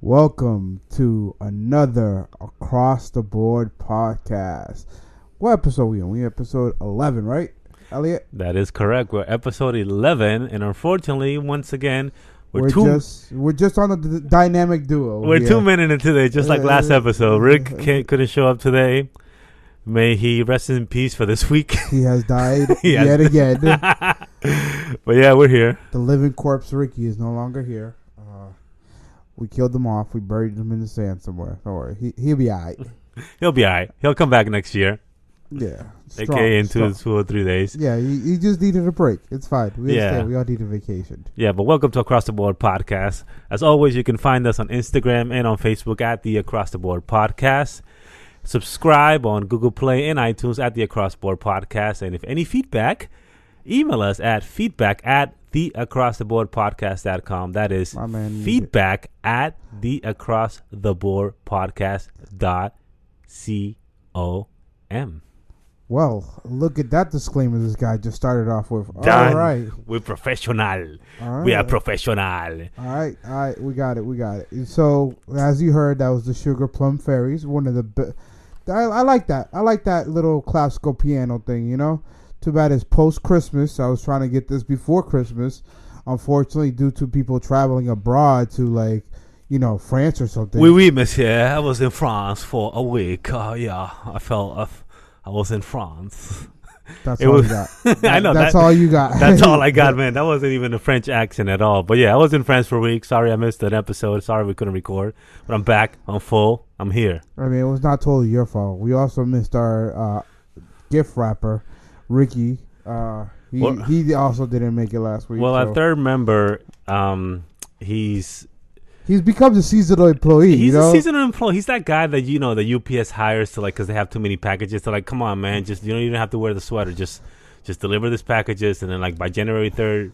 Welcome to another Across the Board podcast. What episode are we on? We episode 11, right, Elliot? That is correct. We're episode 11, and unfortunately, once again, we're just on the dynamic duo. We're 2 minutes into today, just like last episode. Rick couldn't show up today. May he rest in peace for this week. He has died yet again. But yeah, we're here. The living corpse Ricky is no longer here. We killed him off. We buried him in the sand somewhere. Don't worry. He'll be all right. He'll be all right. He'll come back next year. Yeah. AKA in 2 or 3 days. Yeah, he just needed a break. It's fine. We understand. We all need a vacation. Yeah, but welcome to Across the Board Podcast. As always, you can find us on Instagram and on Facebook at the Across the Board Podcast. Subscribe on Google Play and iTunes at the Across the Board Podcast. And if any feedback, email us at feedback@theacrosstheboardpodcast.com. That is feedback at theacrosstheboardpodcast.com. Well, look at that disclaimer this guy just started off with. Done. All right. We're professional. All right. We are professional. All right. We got it. So, as you heard, that was the Sugar Plum Fairies. One of the I like that. I like that little classical piano thing, you know? Too bad it's post-Christmas. I was trying to get this before Christmas. Unfortunately, due to people traveling abroad to, France or something. Oui, monsieur. I was in France for a week. I was in France. That's all you got. I know. That's all you got. That's all I got, man. That wasn't even a French accent at all. But yeah, I was in France for a week. Sorry I missed an episode. Sorry we couldn't record. But I'm back. I'm full. I'm here. I mean, it was not totally your fault. We also missed our gift wrapper, Ricky. He also didn't make it last week. Well, our third member, He's become a seasonal employee. He's a seasonal employee. He's that guy that the UPS hires to because they have too many packages. They're like, come on, man, just you don't have to wear the sweater. Just deliver these packages, and then by January 3rd,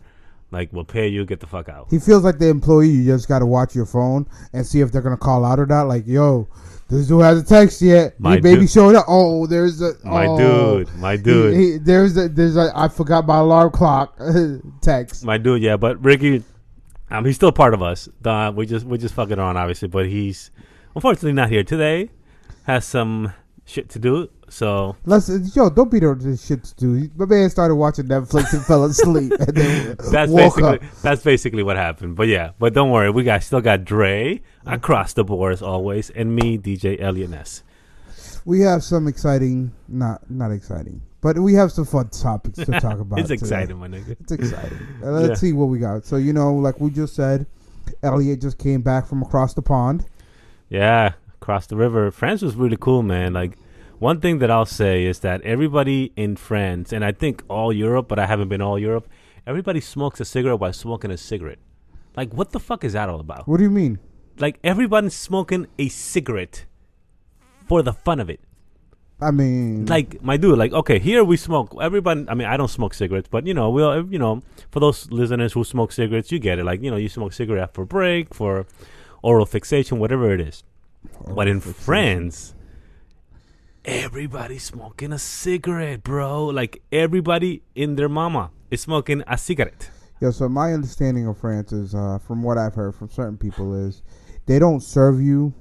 we'll pay you. Get the fuck out. He feels like the employee. You just got to watch your phone and see if they're gonna call out or not. Like, yo, this dude hasn't texted yet. My baby showed up. Oh, there's a my dude. There's a I forgot my alarm clock text. My dude, yeah, but Ricky. He's still part of us. We're just fucking around, obviously, but he's unfortunately not here today. Has some shit to do, so don't beat her to shit to do. My man started watching Netflix and fell asleep, and then that's basically what happened. But don't worry, we still got Dre across the board as always, and me, DJ Elliot Ness. We have some exciting, not exciting. But we have some fun topics to talk about. It's exciting, my nigga. It's exciting. Let's see what we got. So, like we just said, Elliot just came back from across the pond. Yeah, across the river. France was really cool, man. One thing that I'll say is that everybody in France, and I think all Europe, but I haven't been all Europe, everybody smokes a cigarette while smoking a cigarette. What the fuck is that all about? What do you mean? Everybody's smoking a cigarette for the fun of it. I mean, my dude, okay, here we smoke. Everybody, I mean, I don't smoke cigarettes, but we'll, for those listeners who smoke cigarettes, you get it. You smoke cigarette for break, for oral fixation, whatever it is. But in France, everybody's smoking a cigarette, bro. Everybody in their mama is smoking a cigarette. Yeah. So my understanding of France is, from what I've heard from certain people, is they don't serve you,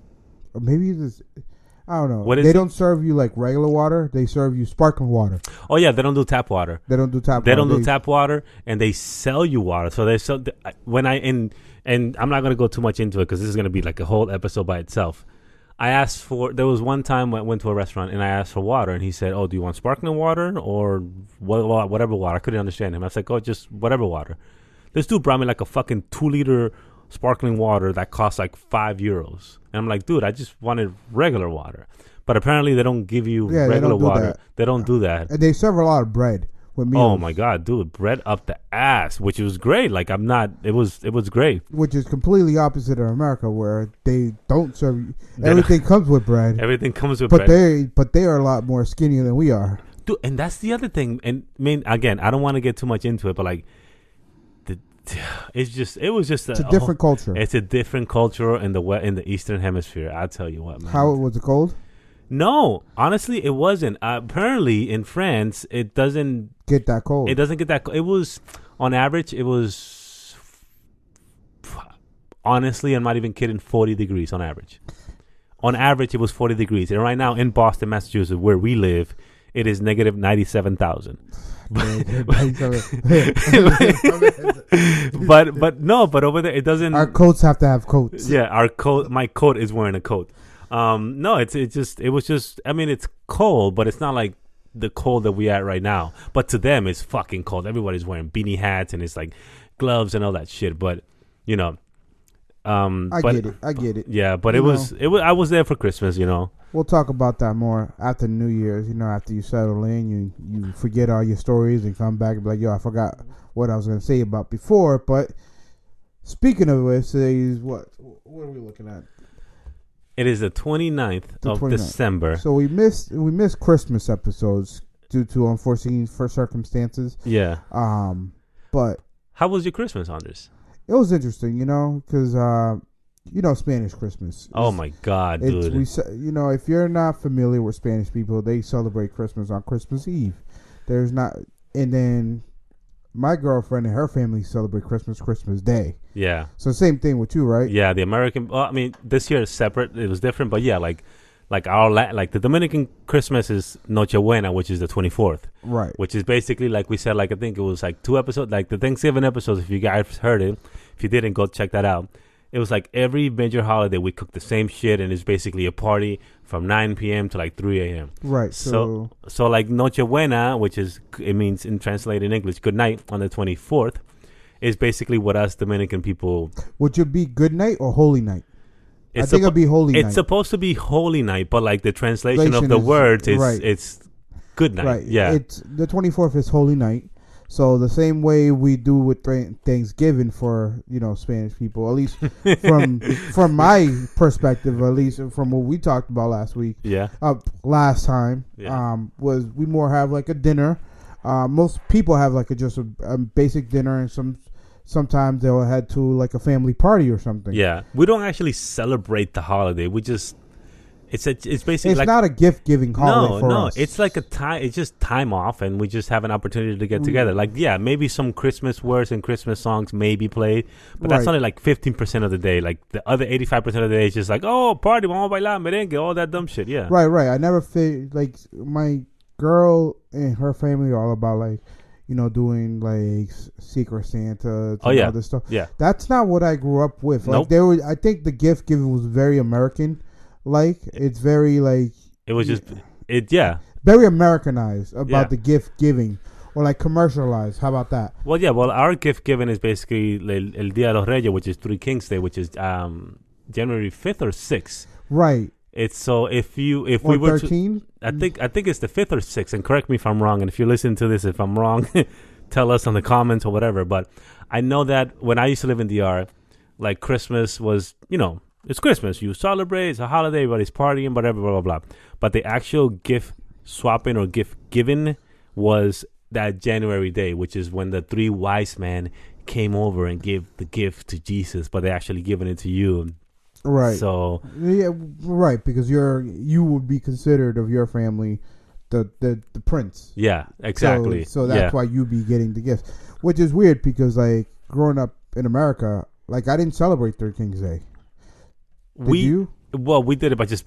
or maybe this. I don't know. They don't serve you regular water. They serve you sparkling water. Oh, yeah. They don't do tap water. They don't do tap water, and they sell you water. So they sell. And I'm not going to go too much into it because this is going to be a whole episode by itself. There was one time I went to a restaurant and I asked for water, and he said, oh, do you want sparkling water or whatever water? I couldn't understand him. I was like, oh, just whatever water. This dude brought me a fucking 2-liter sparkling water that costs €5. And I'm like, dude, I just wanted regular water. But apparently they don't give you regular water. They don't do that. And they serve a lot of bread with meals. Oh my God, dude, bread up the ass, which was great. It was great. Which is completely opposite of America, where they don't serve you. Everything comes with bread. Everything comes with bread. But they are a lot more skinnier than we are. Dude, and that's the other thing. And I mean, again, I don't want to get too much into it, but it's a different culture. It's a different culture in the Eastern Hemisphere. I'll tell you what, man. How was it cold? No, honestly, it wasn't. Apparently, in France, it doesn't get that cold. It doesn't get that cold. It was, on average, it was honestly, I'm not even kidding, 40 degrees on average. On average, it was 40 degrees. And right now in Boston, Massachusetts, where we live, it is negative 97,000. But over there, it doesn't. Our coats have to have coats. Yeah, our coat. My coat is wearing a coat. No, it was just. I mean, it's cold, but it's not like the cold that we at right now. But to them, it's fucking cold. Everybody's wearing beanie hats and it's like gloves and all that shit. But you know, I get it. Yeah, but it was. I was there for Christmas. You know. We'll talk about that more after New Year's. You know, after you settle in, you forget all your stories and come back and be like, yo, I forgot what I was gonna say about before. But speaking of which, what are we looking at? It is the 29th of December. So we missed Christmas episodes due to unforeseen circumstances. Yeah. But how was your Christmas, Anders? It was interesting, you know, because Spanish Christmas. Oh my God, dude! If you're not familiar with Spanish people, they celebrate Christmas on Christmas Eve. And then my girlfriend and her family celebrate Christmas Day. Yeah. So same thing with you, right? Yeah, the American. Well, I mean, this year is separate. It was different, but yeah, like the Dominican Christmas is Nochebuena, which is the 24th. Right. Which is basically like we said. Like I think it was like 2 episodes, like the Thanksgiving episodes. If you guys heard it, if you didn't, go check that out. It was like every major holiday we cook the same shit, and it's basically a party from 9 p.m. to like 3 a.m. Right. So like Nochebuena, which it means in translated English, good night on the 24th, is basically what us Dominican people. Would it be good night or holy night? I think it'd be holy night. It's supposed to be holy night, but like the translation of the words is right. It's good night. Right. Yeah. It's the 24th is holy night. So the same way we do with Thanksgiving for Spanish people, at least from my perspective, at least from what we talked about last week. Yeah. Last time. Yeah. Was we more have like a dinner. Most people have like just a basic dinner, and sometimes they'll head to like a family party or something. Yeah. We don't actually celebrate the holiday. We just. It's basically it's not a gift giving holiday for us. It's like a time. It's just time off, and we just have an opportunity to get together. Like, yeah, maybe some Christmas words and Christmas songs may be played, but that's only like 15% of the day. Like the other 85% of the day is just like, oh, party, vamos a bailar, merengue, all that dumb shit. Yeah, right. I never like my girl and her family are all about like, doing like Secret Santa. All this stuff. Yeah, that's not what I grew up with. Like nope. I think the gift giving was very American. Like it's very like it was just very Americanized about the gift giving, or like commercialized. How about that? Well, yeah. Well, our gift giving is basically El Día de los Reyes, which is Three Kings Day, which is January 5th or 6th. Right. It's so if we were 13, I think it's the 5th or 6th, and correct me if I'm wrong. And if you're listening to this, if I'm wrong, tell us in the comments or whatever. But I know that when I used to live in DR, like Christmas was, it's Christmas. You celebrate. It's a holiday. Everybody's partying, whatever, blah, blah, blah. But the actual gift swapping or gift giving was that January day, which is when the 3 wise men came over and gave the gift to Jesus, but they actually giving it to you. Right. So yeah, right, because you would be considered of your family the prince. Yeah, exactly. So that's why you be getting the gift, which is weird because like growing up in America, like I didn't celebrate Three Kings Day. Did you? Well, we did it by just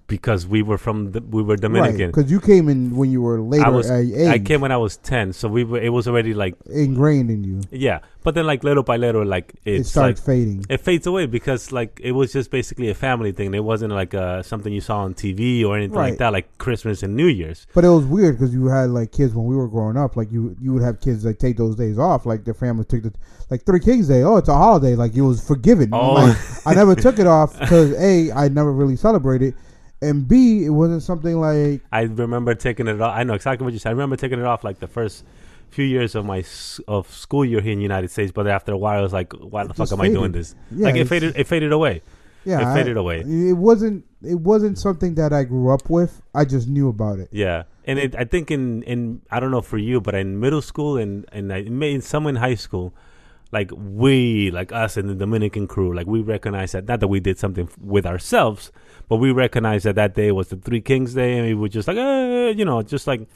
because we were Dominican. Right, because you came in when you were later age. I came when I was 10, so it was already like ingrained in you. Yeah, but then like little by little, like it starts fading. It fades away because like it was just basically a family thing. It wasn't like something you saw on TV or anything like that, like Christmas and New Year's. But it was weird because you had like kids when we were growing up. Like you would have kids like take those days off. Like their family took like Three Kings Day. Oh, it's a holiday. Like it was forgiven. Oh. Like, I never took it off because I never really celebrated. And B, it wasn't something like... I remember taking it off. I know exactly what you said. I remember taking it off like the first few years of my school year here in the United States. But after a while, I was like, why the fuck am I doing this? Yeah, like it faded away. Yeah, it faded away. It wasn't something that I grew up with. I just knew about it. Yeah. And I think in I don't know for you, but in middle school and some in high school, like us in the Dominican crew, like we recognize that, not that we did something with ourselves, but we recognized that day was the Three Kings Day, and we were just like, just like,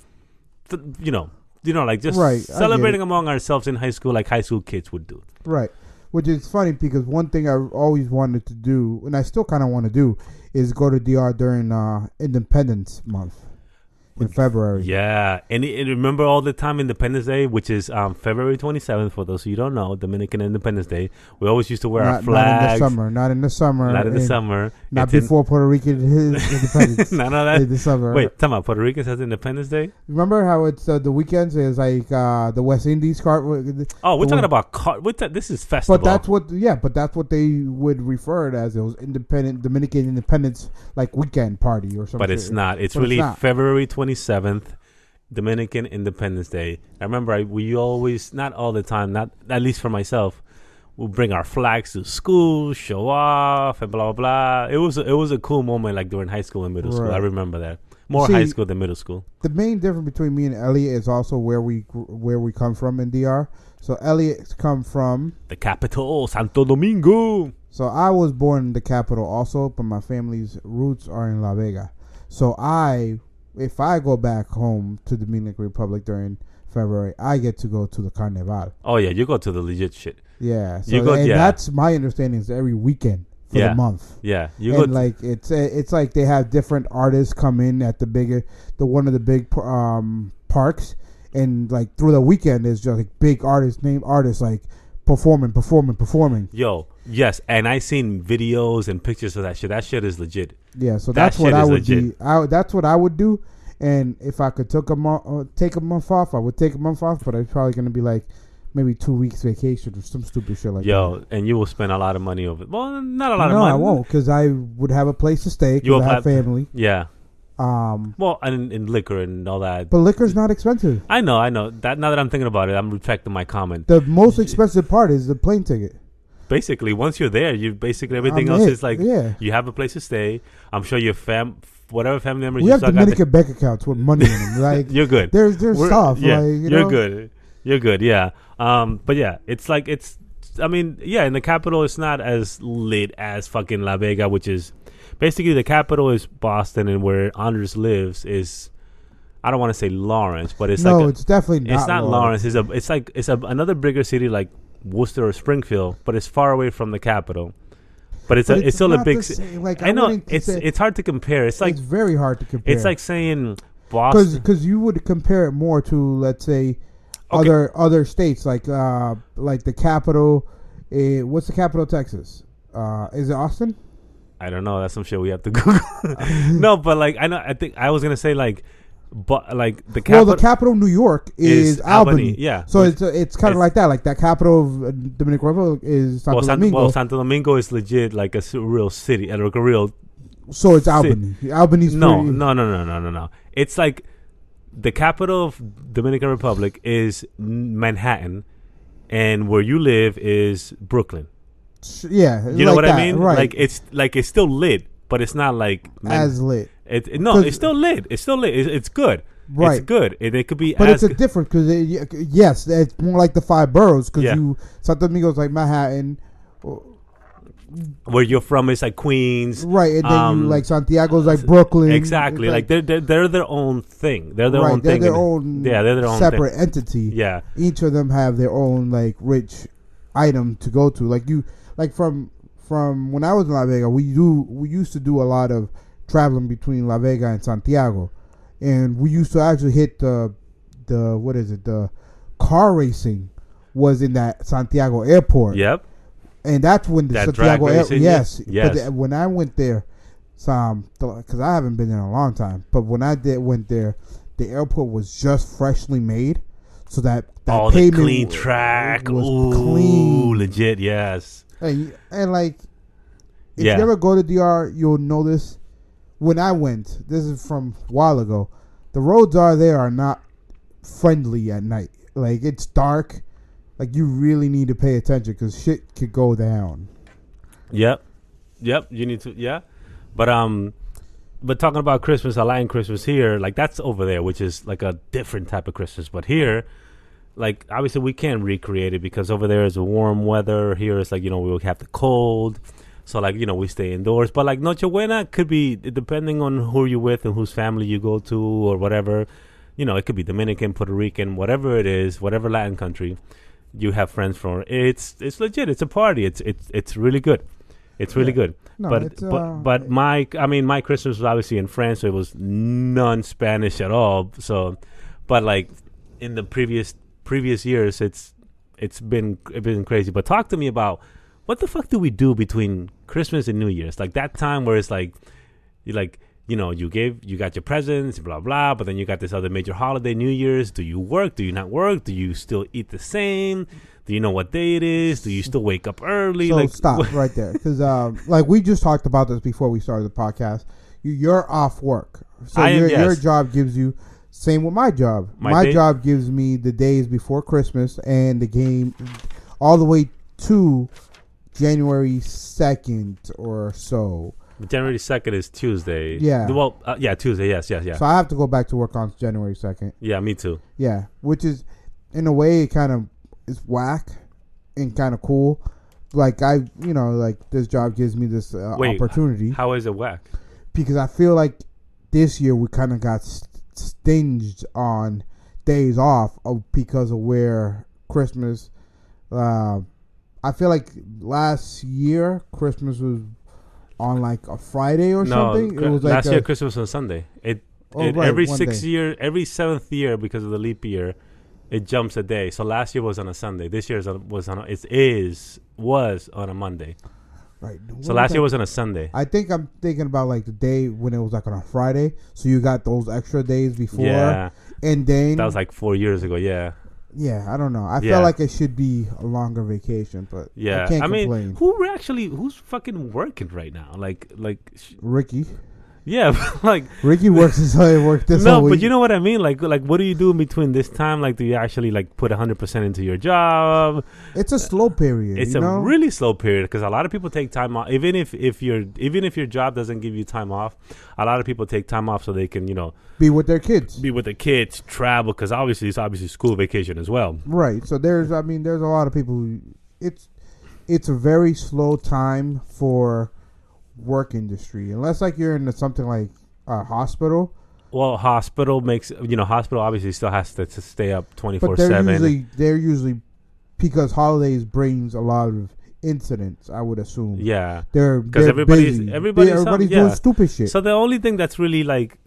like just right, celebrating among ourselves in high school, like high school kids would do. Right. Which is funny because one thing I always wanted to do, and I still kind of want to do, is go to DR during Independence Month in February. Yeah, and remember all the time Independence Day, which is February 27th. For those of you who don't know, Dominican Independence Day. We always used to wear our flags. Not in the summer. Not in the summer. Not before Puerto Rican independence. None of that. In the summer. Wait, tell me, Puerto Ricans has Independence Day? Remember how it's the weekends is like the West Indies card. Oh, we're talking about this is festival. But that's what they would refer it as. It was Dominican Independence like weekend party or something. But it's not. It's really February 27th, Dominican Independence Day. I remember we always, not all the time, not at least for myself, we'll bring our flags to school, show off, and blah blah blah. It was a cool moment, like during high school and middle school. I remember that more high school than middle school. The main difference between me and Elliot is also where we come from in DR. So Elliot's come from the capital, Santo Domingo. So I was born in the capital also, but my family's roots are in La Vega. So if I go back home to the Dominican Republic during February, I get to go to the Carnival. Oh yeah, you go to the legit shit. Yeah, so that's my understanding. Is every weekend for the month. Yeah, like it's like they have different artists come in at one of the big parks, and like through the weekend is just like big named artists like performing. Yo, yes, and I seen videos and pictures of that shit. That shit is legit. Yeah, so that's what I would do. That's what I would do. And if I could take a month off, I would take a month off. But it's probably gonna be like maybe 2 weeks vacation or some stupid shit like that. Yo, and you will spend a lot of money over. Well, not a lot of money. No, I won't, because I would have a place to stay. You will have family. Yeah. Well, and liquor and all that. But liquor's not expensive. I know. That now that I'm thinking about it, I'm retracting my comment. The most expensive part is the plane ticket. Basically, once you're there, everything else is like you have a place to stay. I'm sure your whatever family members we have Dominican bank accounts with money in them. Like you're good. There's stuff. Yeah, like, you're good. You're good. Yeah. But yeah, it's like I mean, yeah, in the capital, it's not as lit as fucking La Vega, which is. Basically, the capital is Boston, and where Anders lives is, I don't want to say Lawrence, but it's it's definitely not. It's not Lawrence. It's another bigger city like Worcester or Springfield, but it's far away from the capital. But it's still a big city. Like, I know it's hard to compare. It's very hard to compare. It's like saying Boston, because you would compare it more to, let's say, other states like the capital. What's the capital of Texas? Is it Austin? I don't know. That's some shit we have to Google. No, but like I think I was gonna say the capital. Well, the capital of New York is Albany. Yeah. So it's kind of like that. Like that capital of Dominican Republic is Santo Domingo. Well, Santo Domingo is legit like a real city, like a real. So it's Albany. Albany's no. It's like the capital of Dominican Republic is Manhattan, and where you live is Brooklyn. Yeah, you know what I mean. Right. It's still lit, but it's not like as lit. It's still lit. It's still lit. It's good. Right. It's good. It could be, but it's a different because yes, it's more like the 5 boroughs because Santo Domingo is like Manhattan. Where you're from is like Queens, right? And then you like Santiago's like Brooklyn. Exactly. Like they're their own thing. They're their own thing. They're their own separate entity. Yeah. Each of them have their own like rich item to go to. Like from when I was in La Vega, we used to do a lot of traveling between La Vega and Santiago, and we used to actually hit the car racing was in that Santiago airport. Yep. And that's when the Santiago airport. Yes. Yes. When I went there, because I haven't been there in a long time, but when I went there, the airport was just freshly made, so that all the clean track was clean, legit. Yes. And like, if you ever go to DR, you'll know this. When I went, this is from a while ago, the roads are not friendly at night. Like, it's dark. Like, you really need to pay attention because shit could go down. Yep. You need to. Yeah. But talking about Christmas, Hawaiian Christmas here, like that's over there, which is like a different type of Christmas. But here, like, obviously we can't recreate it because over there is a warm weather. Here it's like, we'll have the cold. So, like, we stay indoors. But, like, Nochebuena could be, depending on who you're with and whose family you go to or whatever, it could be Dominican, Puerto Rican, whatever it is, whatever Latin country. You have friends from it's legit. It's a party. It's really good. It's really good. No, But my Christmas was obviously in France, so it was non-Spanish at all. So, but like in the previous years, it's been crazy. But talk to me about what the fuck do we do between Christmas and New Year's? Like that time where it's like you like. You got your presents, blah, blah, but then you got this other major holiday, New Year's. Do you work? Do you not work? Do you still eat the same? Do you know what day it is? Do you still wake up early? So stop right there. Because like we just talked about this before we started the podcast. You're off work. So your job gives you, same with my job. My job gives me the days before Christmas and the game all the way to January 2nd or so. January 2nd is Tuesday. Yeah. Well, Tuesday. Yes. So I have to go back to work on January 2nd. Yeah, me too. Yeah, which is, in a way, it kind of is whack and kind of cool. Like, this job gives me this opportunity. How is it whack? Because I feel like this year we kind of got stinged on days off because of where Christmas. I feel like last year, Christmas was on like a Friday or something. It was like last year Christmas was on Sunday. Every 7th year because of the leap year, it jumps a day. So last year was on a Sunday. This year was on a Monday. Right. So last year was on a Sunday. I think I'm thinking about like the day when it was like on a Friday. So you got those extra days before. Yeah. And then that was like 4 years ago. Yeah. Yeah, I don't know. I feel like it should be a longer vacation, but yeah, I can't complain. Who's fucking working right now? Like Ricky. Yeah, like Ricky works until he worked this whole week. But you know what I mean? Like what do you do in between this time? Like, do you actually like put 100% into your job? It's a slow period. It's a really slow period because a lot of people take time off. Even if your job doesn't give you time off, a lot of people take time off so they can be with their kids. Travel because it's obviously school vacation as well. Right. So there's a lot of people who it's a very slow time for work industry unless like you're into something like a hospital. Well, hospital obviously still has to stay up 24/7. But they're usually because holidays brings a lot of incidents, I would assume. Yeah, because everybody's doing stupid shit. So the only thing that's really like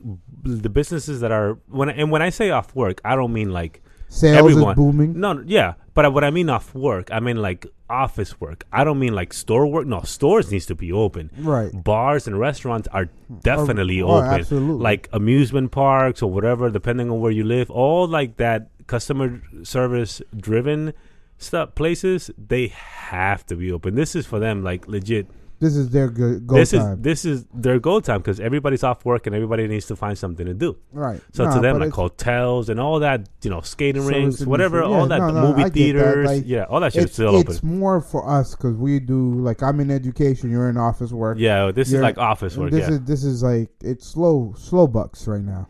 the businesses that are when I say off work, I don't mean like sales is booming. No, yeah, but what I mean off work, I mean like office work. I don't mean like store work. No, stores needs to be open. Right. Bars and restaurants are definitely open. Absolutely. Like amusement parks or whatever, depending on where you live. All like that customer service driven stuff places, they have to be open. This is for them like legit. This is their go time. This is their go time because everybody's off work and everybody needs to find something to do. Right. So to them, like hotels and all that, skating rinks, whatever, all that, the movie theaters, all that shit is still open. It's more for us because we do like I'm in education, you're in office work. Yeah, this is like office work. This is like it's slow bucks right now.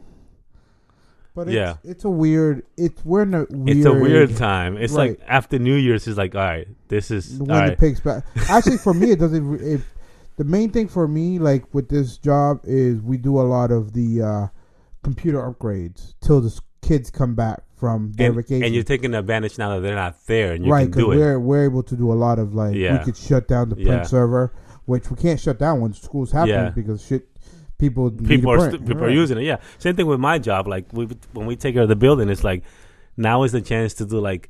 But it's a weird. We're in a weird. It's a weird time. It's like after New Year's, it's like all right, this is when it picks back. Actually, for me, it doesn't. The main thing for me, like with this job, is we do a lot of the computer upgrades till the kids come back from their vacation. And you're taking advantage now that they're not there, and you can do it. We're able to do a lot of like we could shut down the print server, which we can't shut down when school's happening because shit. People are using it. Yeah, same thing with my job. Like when we take care of the building, it's like now is the chance to do like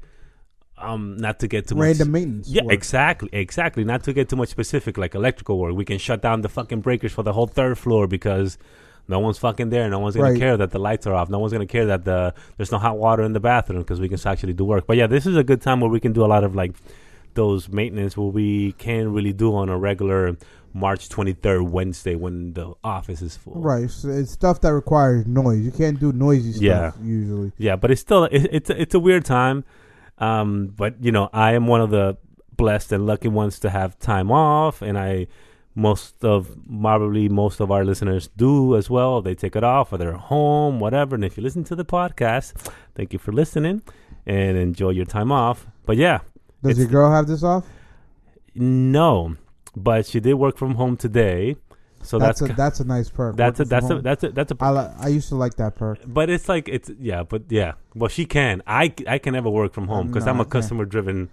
not to get too random maintenance. Yeah, work. exactly. Not to get too much specific, like electrical work. We can shut down the fucking breakers for the whole 3rd floor because no one's fucking there. No one's gonna care that the lights are off. No one's gonna care that there's no hot water in the bathroom because we can actually do work. But yeah, this is a good time where we can do a lot of like those maintenance where we can't really do on a regular March 23rd Wednesday when the office is full. Right. So it's stuff that requires noise. You can't do noisy stuff usually. Yeah, but it's still it's a weird time. But I am one of the blessed and lucky ones to have time off, and most of our listeners do as well. They take it off or they're home, whatever. And if you listen to the podcast, thank you for listening and enjoy your time off. But yeah. Does your girl have this off? No. But she did work from home today, So that's a nice perk. That's Working a from home. that's a I used to like that perk. but it's like well, she can. I can never work from home because No, I'm I a can't. customer driven.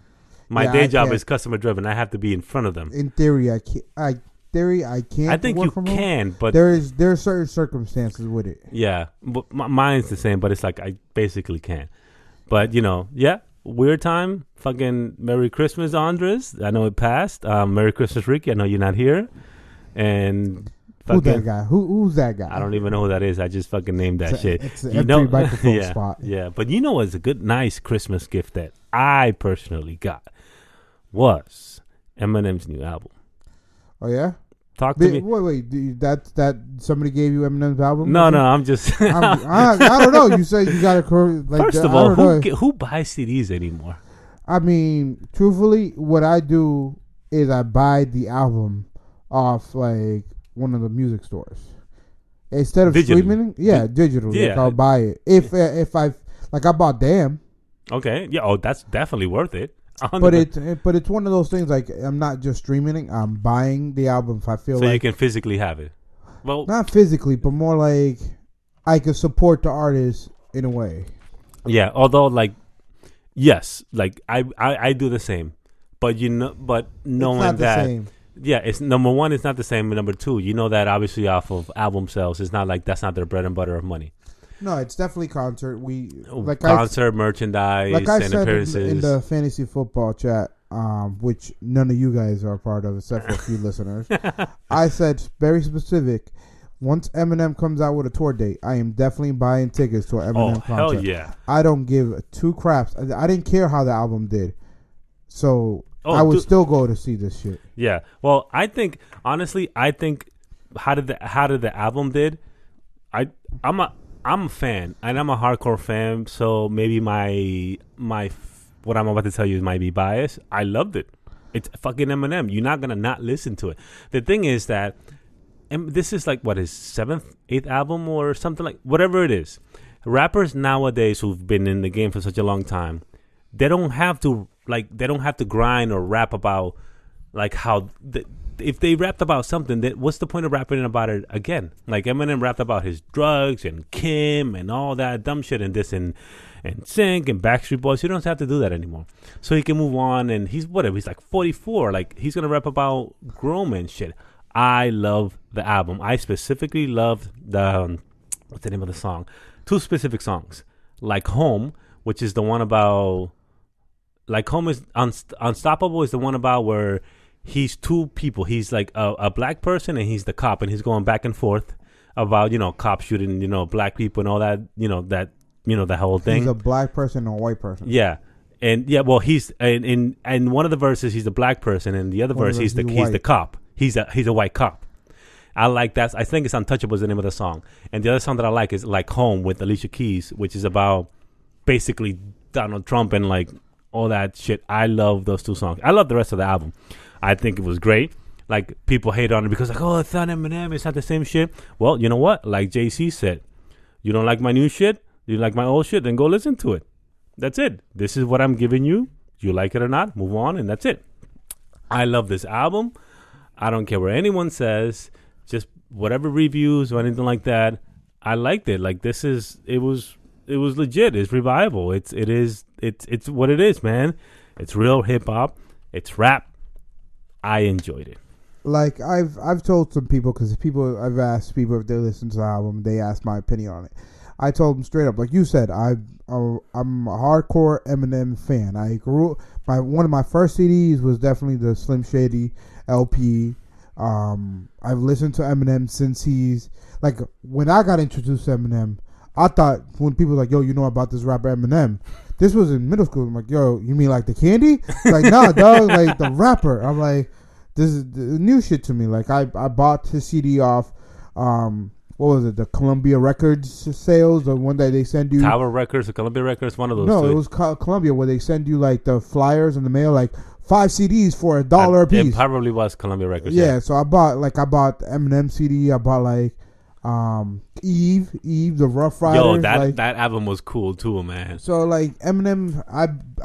My Yeah, day I job can't. is customer driven. I have to be in front of them. In theory, I can't. I can't. I think work you from home. can, but There are certain circumstances with it. yeah, but mine's the same. But it's like I basically can. But yeah, weird time. Fucking Merry Christmas, Andres. I know it passed. Merry Christmas, Ricky. I know you're not here. And Who's fucking, that guy? Who's that guy? I don't even know who that is. I just fucking named that shit. It's an empty microphone yeah, spot. yeah. But you know what's a good, nice Christmas gift that I personally got was Eminem's new album. Oh yeah. Talk to me. Wait. That somebody gave you Eminem's album? No, I'm just. I don't know. You said you got to like. First of all, who buys CDs anymore? I mean, truthfully, what I do is I buy the album off like one of the music stores instead of Digitally. streaming. Yeah, digitally. Yeah. Like, I'll buy it if I like. I bought Damn, Okay, yeah. Oh, that's definitely worth it. but it's one of those things like I'm not just streaming it. I'm buying the album if I feel so like you can physically have it. Well, not physically, but more like I can support the artist in a way. yeah. Although, like, yes, like I do the same, but but knowing It's not the that. same. Yeah, it's number one. It's not the same. But number two, you know that obviously off of album sales, it's not like that's not their bread and butter of money. No, it's definitely concert. Concert merchandise like I and said appearances. in the fantasy football chat, which none of you guys are a part of except for a few listeners. I said very specific. Once Eminem comes out with a tour date, I am definitely buying tickets to an Eminem concert. Hell yeah! I don't give two craps. I didn't care how the album did, so I would still go to see this shit. Yeah. Well, I think honestly, how did the album did? I'm a fan and I'm a hardcore fan, so maybe my what I'm about to tell you might be biased. I loved it. It's fucking Eminem. You're not gonna not listen to it. The thing is that, and this is like what his 7th, 8th album or something, like whatever it is. Rappers nowadays who've been in the game for such a long time, they don't have to grind or rap about like how if they rapped about something, what's the point of rapping about it again? Like Eminem rapped about his drugs and Kim and all that dumb shit and this and Sync and Backstreet Boys. He doesn't have to do that anymore, so he can move on. And he's like 44. Like he's gonna rap about grown man shit. I love the album. I specifically love the what's the name of the song? 2 specific songs, like Home, which is the one about. Like Home is Unstoppable is the one about where he's 2 people. He's like a black person and he's the cop, and he's going back and forth about cops shooting black people and all that the whole thing. He's a black person or a white person. Yeah, and yeah, well he's in one of the verses he's the black person, and the other verse he's the cop. He's a white cop. I like that. I think it's Untouchable is the name of the song, and the other song that I like is like Home with Alicia Keys, which is about basically Donald Trump and like all that shit. I love those 2 songs. I love the rest of the album. I think it was great. Like people hate on it because like, oh, it's not Eminem, it's not the same shit. Well, you know what? Like JC said, you don't like my new shit, you like my old shit, then go listen to it. That's it. This is what I'm giving you. You like it or not, move on, and that's it. I love this album. I don't care what anyone says, just whatever reviews or anything like that. I liked it. Like it was legit. It's revival. It's what it is, man. It's real hip hop. It's rap. I enjoyed it. Like I've told some people, because I've asked people if they listen to the album, they asked my opinion on it. I told them straight up, like you said, I'm a hardcore Eminem fan. I grew one of my first CDs was definitely the Slim Shady LP. I've listened to Eminem since he's like when I got introduced to Eminem. I thought when people were like, yo, you know about this rapper Eminem? This was in middle school. I'm like, yo, you mean like the candy? Like, nah, dog, like the rapper. I'm like, this is new shit to me. Like, I bought his CD off, what was it, the Columbia Records sales, the one that they send you. Tower Records or Columbia Records, one of those. No, two. it was Columbia, where they send you like the flyers in the mail, like 5 CDs for $1 a piece. It probably was Columbia Records. Yeah, so I bought Eminem CD. I bought like Eve, the Rough Riders. Yo, that album was cool too, man. So like Eminem,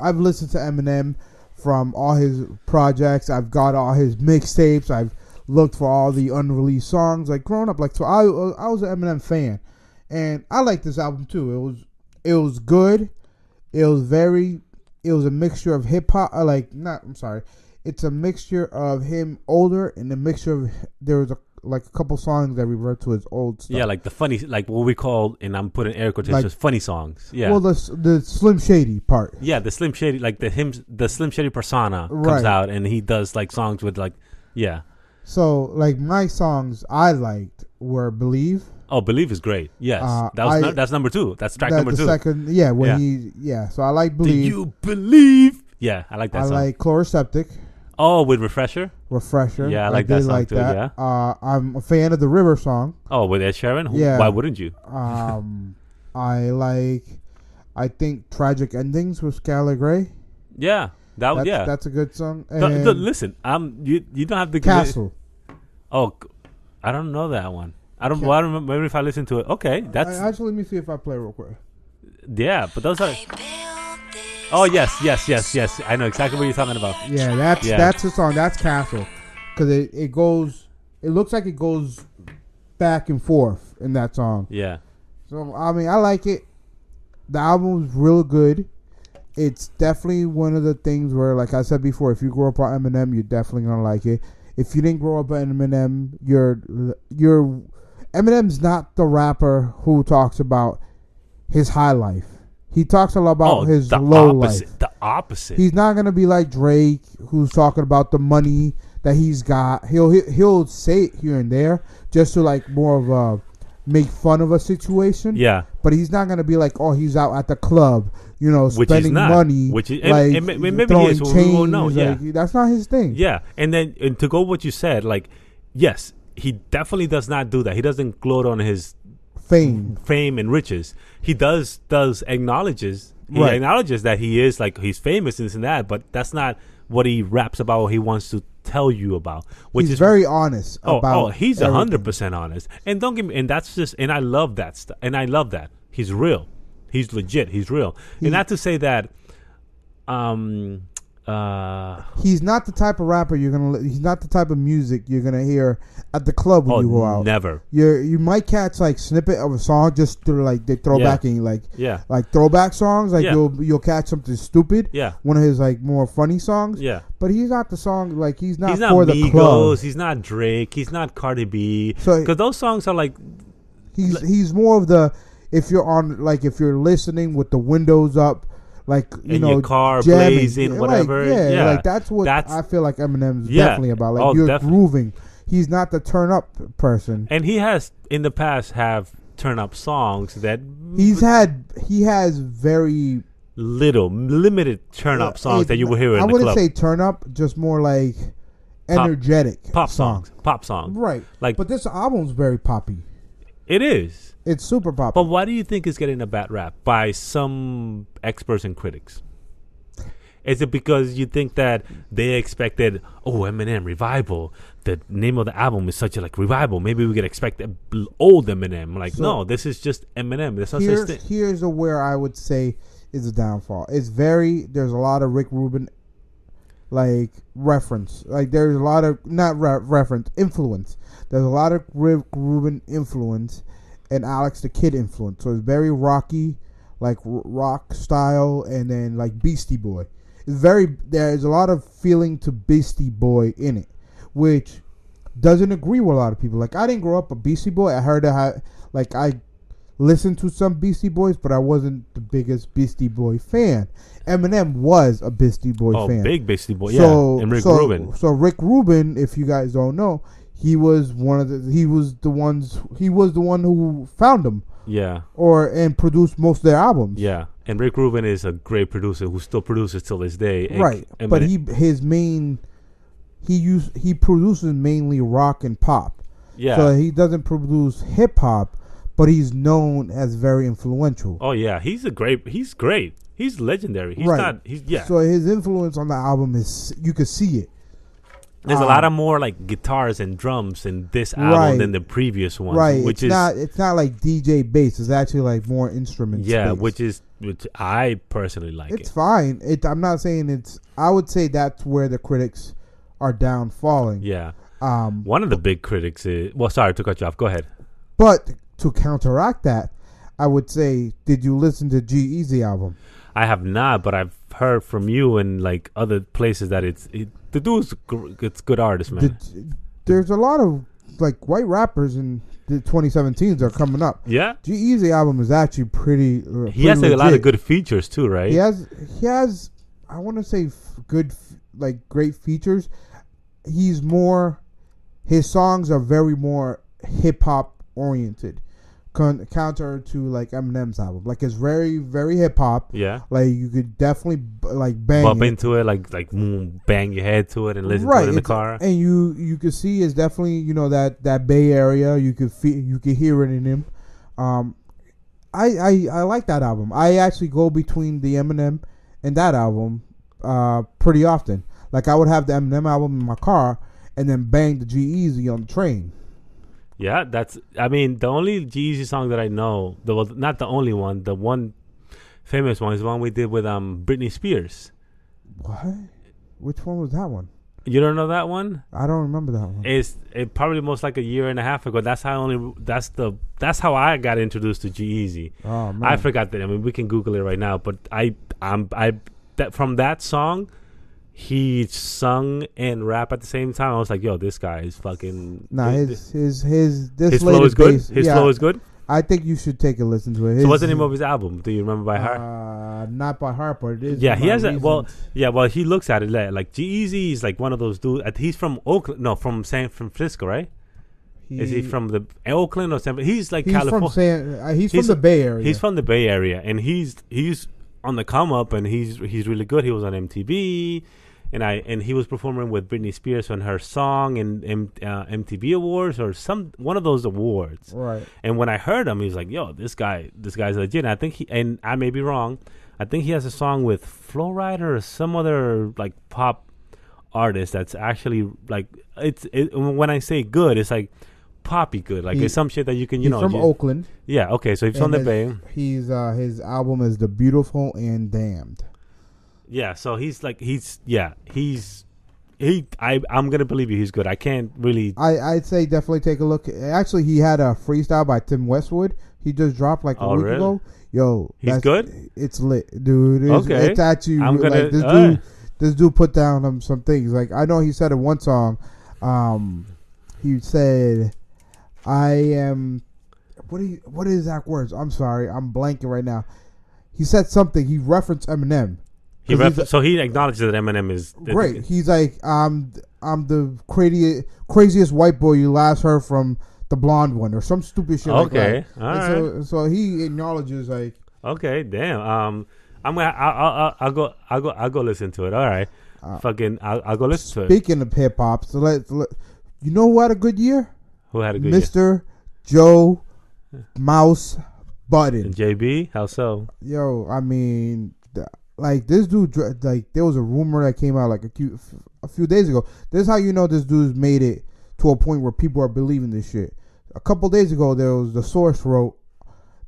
I've listened to Eminem from all his projects. I've got all his mixtapes. I've looked for all the unreleased songs. Like growing up, like so I was an Eminem fan, and I liked this album too. It was good. It was a mixture of hip hop. It's a mixture of him older and a mixture of there was a couple songs that revert to his old stuff. Yeah, like the funny, like what we call, and I'm putting air quotations, like, funny songs. Yeah. Well, the Slim Shady part. Yeah, the Slim Shady, like the Slim Shady persona comes out, and he does like songs with like, yeah. So like my songs I liked were Believe. Oh, Believe is great. Yes, that's number 2. That's track number 2. Second, So I like Believe. Do you believe? Yeah, I like that song. I like Chloroseptic. Oh, with Refresher. Yeah, I like that song too. That. Yeah. I'm a fan of the River song. Oh, with Ed Sheeran. Yeah. Why wouldn't you? I think Tragic Endings with Skylar Grey. Yeah, that's a good song. Listen, you don't have to. Castle. Oh, I don't know that one. I don't remember. Maybe if I listen to it. Okay, that's. Actually, let me see if I play real quick. Yeah, but those are. Oh yes. I know exactly what you're talking about. Yeah, that's the song. That's Castle, because it goes. It looks like it goes back and forth in that song. Yeah. So I mean, I like it. The album is real good. It's definitely one of the things where, like I said before, if you grow up on Eminem, you're definitely gonna like it. If you didn't grow up on Eminem, Eminem's not the rapper who talks about his high life. He talks a lot about his low life. The opposite. He's not gonna be like Drake, who's talking about the money that he's got. He'll say it here and there just to like more of a make fun of a situation. Yeah. But he's not gonna be like, oh, he's out at the club, spending money. Which is like maybe throwing he is. chains, We won't know. Yeah. That's not his thing. Yeah. And then to go what you said, like, yes, he definitely does not do that. He doesn't gloat on his fame and riches. He acknowledges that he is like he's famous and this and that, but that's not what he raps about or he wants to tell you about. He's very honest about he's 100% honest. And don't get me, and that's just, and I love that stuff. And I love that. He's real. He's legit. He's real. And not to say that he's not the type of rapper he's not the type of music you're gonna hear at the club when you go out. Never. You might catch like snippet of a song just to like they throw back in like throwback songs, like you'll catch something stupid. Yeah. One of his like more funny songs. Yeah. But he's not the song, like he's not Migos, for the club. He's not Drake, he's not Cardi B. So because those songs are like he's more of the if you're listening with the windows up, like your car jamming, blazing, whatever. Like that's what I feel like Eminem's definitely about. Like you're grooving. He's not the turn up person. And he has in the past have turn up songs that he has very limited turn up songs that you will hear in the club. I wouldn't say turn up, just more like energetic pop songs. Right. Like, but this album's very poppy. It is. It's super poppy. But why do you think it's getting a bad rap by some experts and critics? Is it because you think that they expected, Eminem revival? The name of the album is such a like revival. Maybe we could expect old Eminem. Like, no, this is just Eminem. That's not such thing. Here's where I would say is a downfall. There's a lot of Rick Rubin like reference. Like there's a lot of not reference influence. There's a lot of Rick Rubin influence and Alex the Kid influence. So it's very rocky, like rock style, and then like Beastie Boy. There's a lot of feeling to Beastie Boy in it, which doesn't agree with a lot of people. Like I didn't grow up a Beastie Boy. I heard I listened to some Beastie Boys, but I wasn't the biggest Beastie Boy fan. Eminem was a Beastie Boy fan. Oh, big Beastie Boy, and Rick Rubin. So Rick Rubin, if you guys don't know, he was the one who found them. Yeah. And produced most of their albums. Yeah. And Rick Rubin is a great producer who still produces till this day. Right. But he produces mainly rock and pop. Yeah. So he doesn't produce hip hop, but he's known as very influential. Oh yeah, he's great. He's legendary. So his influence on the album is, you could see it. There's a lot of more like guitars and drums in this album than the previous one. Right. It's not like DJ bass. It's actually like more instruments. Yeah, which I personally like. It's fine. I'm not saying it's. I would say that's where the critics are down falling. Yeah. One of the big critics is sorry to cut you off. Go ahead. But to counteract that, I would say, did you listen to G-Eazy album? I have not, but I've heard from you and like other places that the dude's it's good artist, man. There's a lot of like white rappers in the 2017s are coming up. Yeah, G-Eazy album is actually pretty. He has a lot of good features too, right? He has. I want to say great features. He's more. His songs are very more hip hop oriented. Counter to like Eminem's album, like it's very very hip hop. Yeah, like you could definitely bang bump into it, like bang your head to it and listen to it in the car. And you could see it's definitely that Bay Area. You could hear it in him. I like that album. I actually go between the Eminem and that album pretty often. Like I would have the Eminem album in my car and then bang the G-Eazy on the train. Yeah, the only G-Eazy song that I know, not the only one, the one famous one is the one we did with Britney Spears. What? Which one was that one? You don't know that one? I don't remember that one. It probably most like a year and a half ago. That's how I got introduced to G-Eazy. Oh man, I forgot that. I mean, we can Google it right now. But from that song, he sung and rap at the same time. I was like, yo, this guy is fucking. Nah, his flow is good. His flow is good. I think you should take a listen to it. So what's the name of his album? Do you remember by heart? Not by heart, but it is. Yeah, he has well, he looks at it like G-Eazy is like one of those dudes. He's from Oakland, no, from San Francisco, right? Is he from the Oakland or something? He's like California. He's from the Bay Area. He's from the Bay Area, and he's on the come up, and he's really good. He was on MTV. And he was performing with Britney Spears on her song and MTV Awards or one of those awards. Right. And when I heard him, he was like, "Yo, this guy's legit." And I think I may be wrong. I think he has a song with Flo Rida or some other like pop artist that's actually like when I say good, it's like poppy good. Like it's some shit that you can he's from Oakland. Yeah. Okay. So he's from the Bay. His album is The Beautiful and Damned. Yeah, so I'm gonna believe you. He's good. I can't really. I'd say definitely take a look. Actually, he had a freestyle by Tim Westwood. He just dropped like a week ago. Yo, he's good. It's lit, dude. Okay, it's actually I'm gonna. Like, this dude put down some things. Like I know he said in one song, he said, "I am." What are his exact words? I'm sorry, I'm blanking right now. He said something. He referenced Eminem. So he acknowledges that Eminem is great. He's like, I'm the craziest white boy you last heard from, the blonde one, or some stupid shit like that. Okay, all right. So he acknowledges like. Okay, damn. I'll go listen to it. All right, I'll go listen to it. Speaking of hip hop, so you know who had a good year? Who had a good year? Mr. Joe Mouse Budden. And JB, how so? Yo, I mean. Like this dude, like there was a rumor that came out like a few days ago. This is how you know this dude's made it to a point where people are believing this shit. A couple days ago, there was the source wrote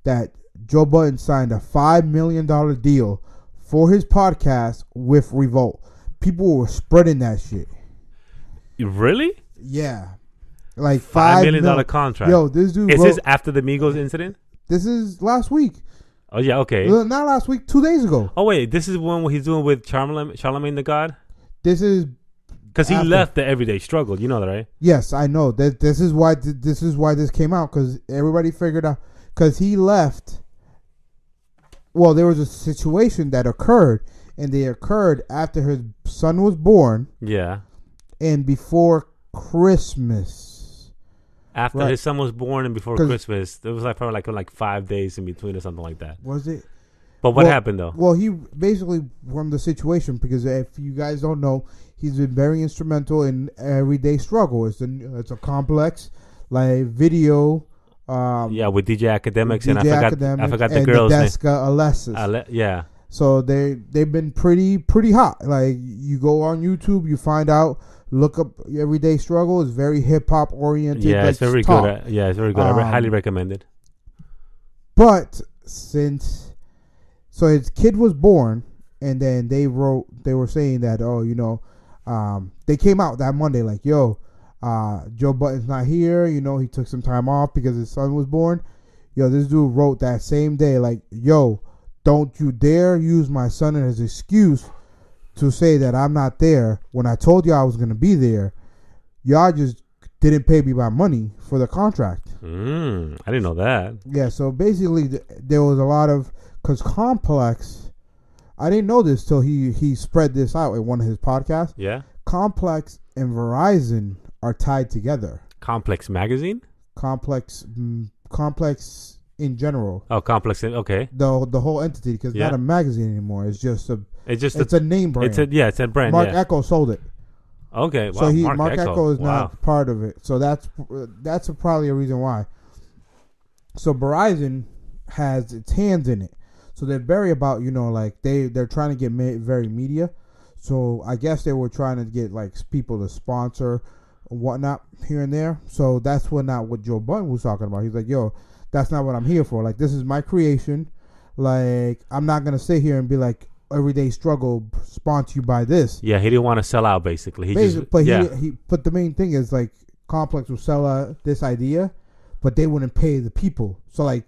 that Joe Budden signed a $5 million deal for his podcast with Revolt. People were spreading that shit. Really? Yeah, like $5 million contract. Yo, this dude. Is this after the Migos incident? This is last week. Oh yeah, okay. Not last week, 2 days ago. Oh wait, this is one he's doing with Charlamagne the God. This is because he left the Everyday Struggle. You know that, right? Yes, I know that. This is why this came out, because everybody figured out, because he left. Well, there was a situation that occurred, and they occurred after his son was born. Yeah. And before Christmas. After his son was born and before Christmas, there was probably 5 days in between or something like that. Was it? But what happened though? Well, he basically from the situation, because if you guys don't know, he's been very instrumental in Everyday Struggle. It's a complex video. With DJ Academics and I forgot the girl's name. Deska Alessis. Yeah. So they've been pretty hot. Like you go on YouTube, you find out. Look up Everyday Struggle. It's very hip hop oriented. Yeah, it's very good. Yeah, it's very good. I highly recommend it. But his kid was born, and then they were saying that they came out that Monday like, yo, Joe Budden's not here. You know, he took some time off because his son was born. Yo, this dude wrote that same day, like, yo, don't you dare use my son as an excuse to say that I'm not there when I told you I was going to be there. Y'all just didn't pay me my money for the contract. I didn't know that. Yeah, so basically there was a lot of, because Complex, I didn't know this till he spread this out in one of his podcasts. Yeah. Complex and Verizon are tied together. Complex Magazine? Complex in general. Oh, Complex. Okay. The whole entity, because it's not a magazine anymore. It's just a name brand. It's a brand. Mark Echo sold it. Okay. Wow. So Mark Echo is not part of it. So that's probably a reason why. So Verizon has its hands in it. So they're very about, like they're trying to get very media. So I guess they were trying to get like people to sponsor and whatnot here and there. So that's what Joe Budden was talking about. He's like, yo, that's not what I'm here for. Like, this is my creation. Like, I'm not going to sit here and be like, everyday struggle sponsored you by this. Yeah, he didn't want to sell out, basically. But the main thing is, like, Complex will sell out this idea, but they wouldn't pay the people. So, like,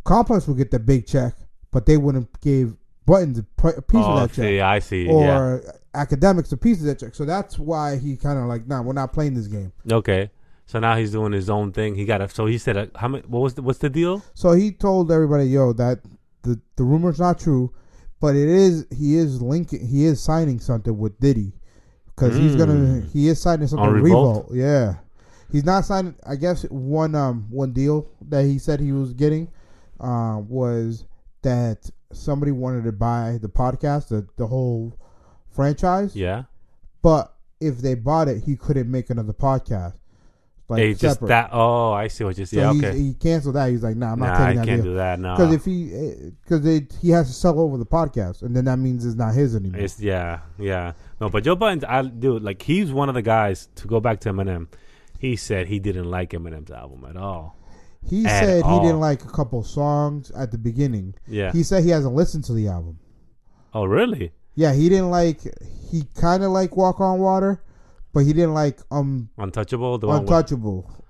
Complex would get the big check, but they wouldn't give Buttons a piece of that check. I see. Or Academics a piece of that check. So that's why he kind of like, nah, we're not playing this game. Okay. So now he's doing his own thing. So he said, how much? What's the deal? So he told everybody, yo, that the rumor's not true, but he is signing something with Diddy, because he is signing something with Revolt. Yeah, he's not signing. I guess one deal that he said he was getting was that somebody wanted to buy the podcast, the whole franchise. Yeah, but if they bought it, he couldn't make another podcast. Like just that. Oh, I see what you're saying. Okay, he canceled that. He's like, nah, I'm not taking that. I can't do that. No, because he has to sell over the podcast, and then that means it's not his anymore. Yeah. No, but Joe Budden, like, he's one of the guys, to go back to Eminem. He said he didn't like Eminem's album at all. He said he didn't like a couple songs at the beginning. Yeah. He said he hasn't listened to the album. Oh, really? Yeah, he didn't like. He kind of liked Walk on Water. But he didn't like Untouchable.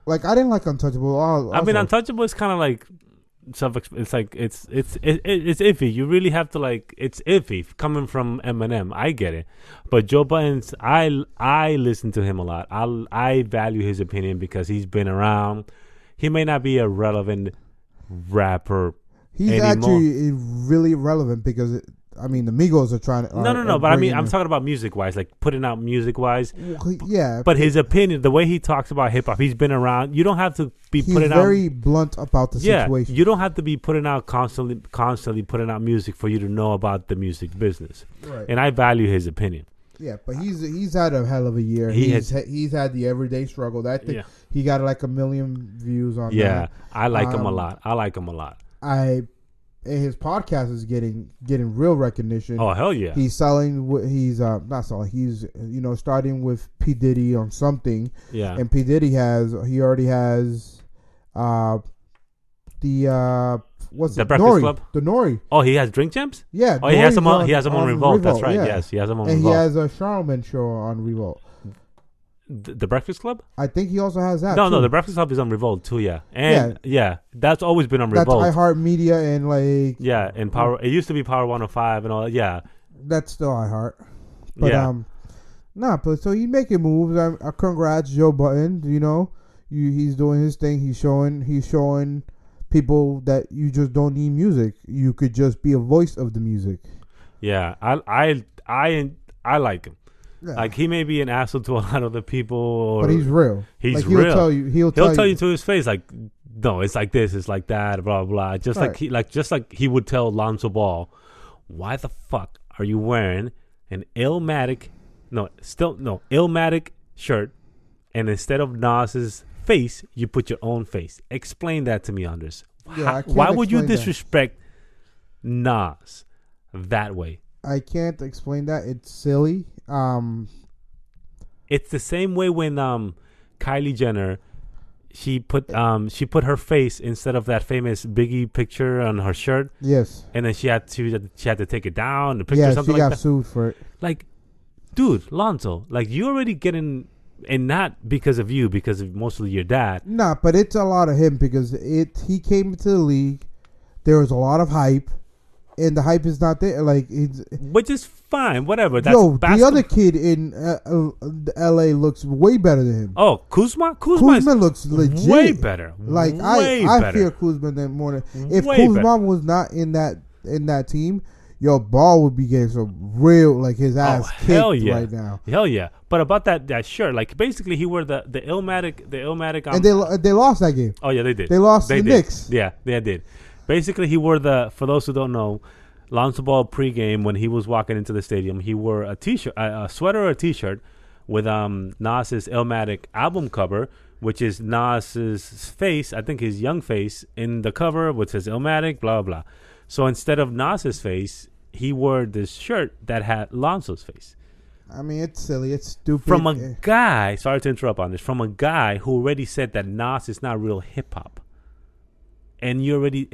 Like, I didn't like Untouchable. Also. I mean, Untouchable is kind of like it's like it's iffy. You really have to, like, it's iffy coming from Eminem. I get it, but Joe Budden's, I listen to him a lot. I value his opinion because he's been around. He may not be a relevant rapper. He's anymore. Actually really relevant because. The Migos are trying to... No, but I mean, I'm talking about music-wise, like putting out music-wise. Yeah. But his opinion, the way he talks about hip-hop, he's been around. You don't have to be putting out... He's very blunt about the situation. You don't have to be putting out constantly putting out music for you to know about the music business. Right. And I value his opinion. Yeah, but he's had a hell of a year. He's had the everyday struggle. That thing, he got like 1 million views on that. Yeah, I like him a lot. His podcast is getting real recognition. Oh, hell yeah. He's selling. He's not selling. He's starting with P Diddy on something. Yeah. And P Diddy already has the what's the it? Breakfast Nori, Club. The Nori. Oh, he has Drink Champs. Yeah. Oh, he has them on Revolt. That's right. Yeah. Yes, he has them on Revolt. And he has a Charlemagne show on Revolt. The Breakfast Club? I think he also has that. No, the Breakfast Club is on Revolt too. Yeah, and that's always been on Revolt. That's iHeartMedia and like and Power. It used to be Power 105 and all. Yeah, that's still iHeart. But but so he's making moves. Congrats, Joe Budden. He's doing his thing. He's showing people that you just don't need music. You could just be a voice of the music. Yeah, I like him. Yeah. Like, he may be an asshole to a lot of the people, but he's real. He's real. He'll tell you to his face, like, no, it's like this, it's like that, blah blah. Just like he would tell Lonzo Ball, why the fuck are you wearing an Illmatic shirt, and instead of Nas's face, you put your own face? Explain that to me, Anders. Why would you disrespect Nas that way? I can't explain that. It's silly. It's the same way when Kylie Jenner, she put her face instead of that famous Biggie picture on her shirt. Yes. And then she had to take it down. The picture, something like that. She got sued for it. Like, dude, Lonzo, like, you already getting and not because of you, because of mostly your dad. Nah, but it's a lot of him because he came into the league. There was a lot of hype, and the hype is not there. Like which is fine, whatever. That's the other kid in L.A. looks way better than him. Oh, Kuzma looks legit. Way better. Like I fear Kuzma than more than if Kuzma was not in that team. Your ball would be getting some real, like, his ass kicked right now. Hell yeah. But about that shirt, like, basically he wore the Illmatic. And they lost that game. Oh, yeah, they did. They lost to the Knicks. Yeah, they did. Basically, he wore for those who don't know, Lonzo Ball pregame, when he was walking into the stadium, he wore a T-shirt, a sweater or a T-shirt with Nas's Illmatic album cover, which is Nas's face, I think his young face, in the cover, which says Illmatic, blah, blah, blah. So instead of Nas's face, he wore this shirt that had Lonzo's face. I mean, it's silly. It's stupid. From a guy, sorry to interrupt on this, from a guy who already said that Nas is not real hip hop. And you already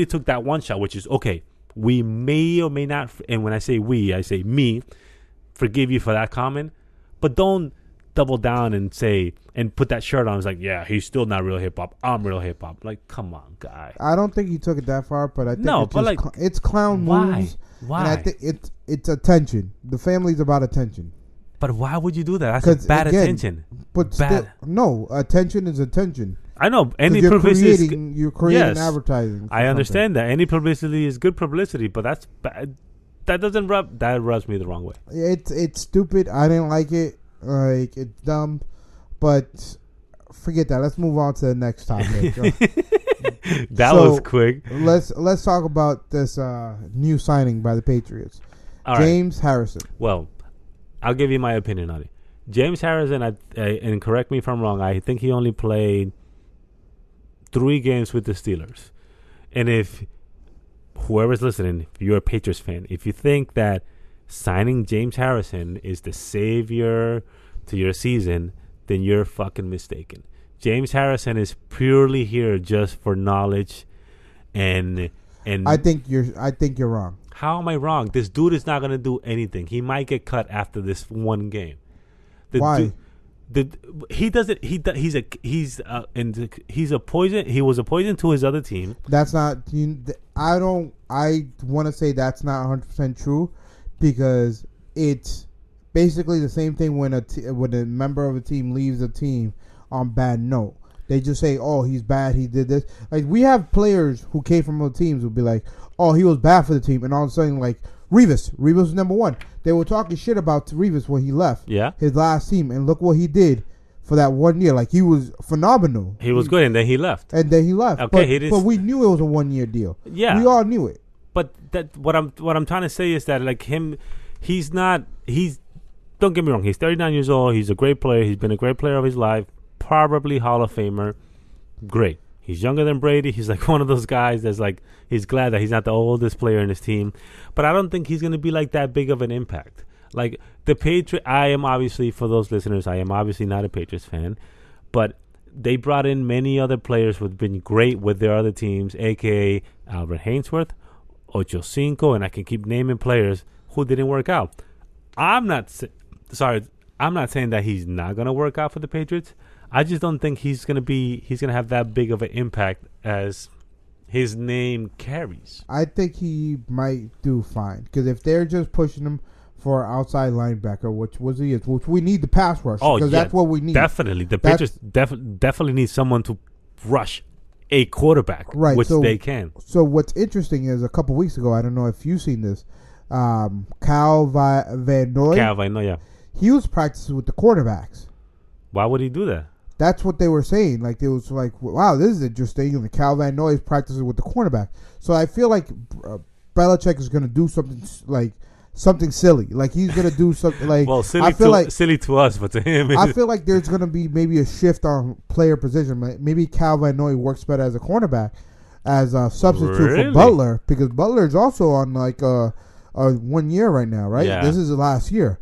took that one shot, which is, okay, we may or may not, and when I say we, I say me, forgive you for that comment, but don't double down and say, and put that shirt on. It's like, yeah, he's still not real hip hop. I'm real hip hop. Like, come on, guy. I don't think he took it that far, but I think it's clown moves. Why? And I think it's attention. The family's about attention. But why would you do that? That's bad attention. But no, attention is attention. I know any publicity. You're creating advertising. I understand that any publicity is good publicity, but that's bad. That rubs me the wrong way. It's stupid. I didn't like it. Like, it's dumb, but forget that. Let's move on to the next topic. That was quick. Let's talk about this new signing by the Patriots, James Harrison. Well, I'll give you my opinion on it. James Harrison, and correct me if I'm wrong, I think he only played 3 games with the Steelers. And if whoever's listening, if you're a Patriots fan, if you think that signing James Harrison is the savior to your season, then you're fucking mistaken. James Harrison is purely here just for knowledge, and I think you're wrong. How am I wrong? This dude is not gonna do anything. He might get cut after this one game. Why? He's a poison. He was a poison to his other team. That's not. I want to say that's not 100% true. Because it's basically the same thing when a member of a team leaves a team on bad note. They just say, "Oh, he's bad. He did this." Like, we have players who came from other teams who be like, "Oh, he was bad for the team," and all of a sudden, like Revis was number 1. They were talking shit about Revis when he left his last team, and look what he did for that 1 year. Like, he was phenomenal. He was good, and then he left. Okay, but we knew it was a 1-year deal. Yeah, we all knew it. But what I'm trying to say is that, like, don't get me wrong, he's 39 years old, he's a great player, he's been a great player of his life, probably Hall of Famer, great. He's younger than Brady, he's like one of those guys that's like, he's glad that he's not the oldest player in his team, but I don't think he's going to be like that big of an impact. Like, the Patriots, I am obviously, for those listeners, I am obviously not a Patriots fan, but they brought in many other players who've been great with their other teams, a.k.a. Albert Hainsworth, Ocho Cinco, and I can keep naming players who didn't work out. I'm not saying that he's not going to work out for the Patriots. I just don't think he's going to have that big of an impact as his name carries. I think he might do fine, because if they're just pushing him for outside linebacker, which we need the pass rush, because that's what we need. Definitely. The Patriots definitely need someone to rush a quarterback, right, which they can. So what's interesting is a couple weeks ago, I don't know if you've seen this, Kyle Van Noy. Yeah. He was practicing with the quarterbacks. Why would he do that? That's what they were saying. Like, it was like, wow, this is interesting. And Kyle Van Noy is practicing with the cornerback. So I feel like Belichick is going to do something silly. Like, he's going to do something like... Well, silly to us, but to him... I feel like there's going to be maybe a shift on player position. Maybe Kyle Van Noy works better as a cornerback, as a substitute for Butler, because Butler is also on like a 1 year right now, right? Yeah. This is the last year.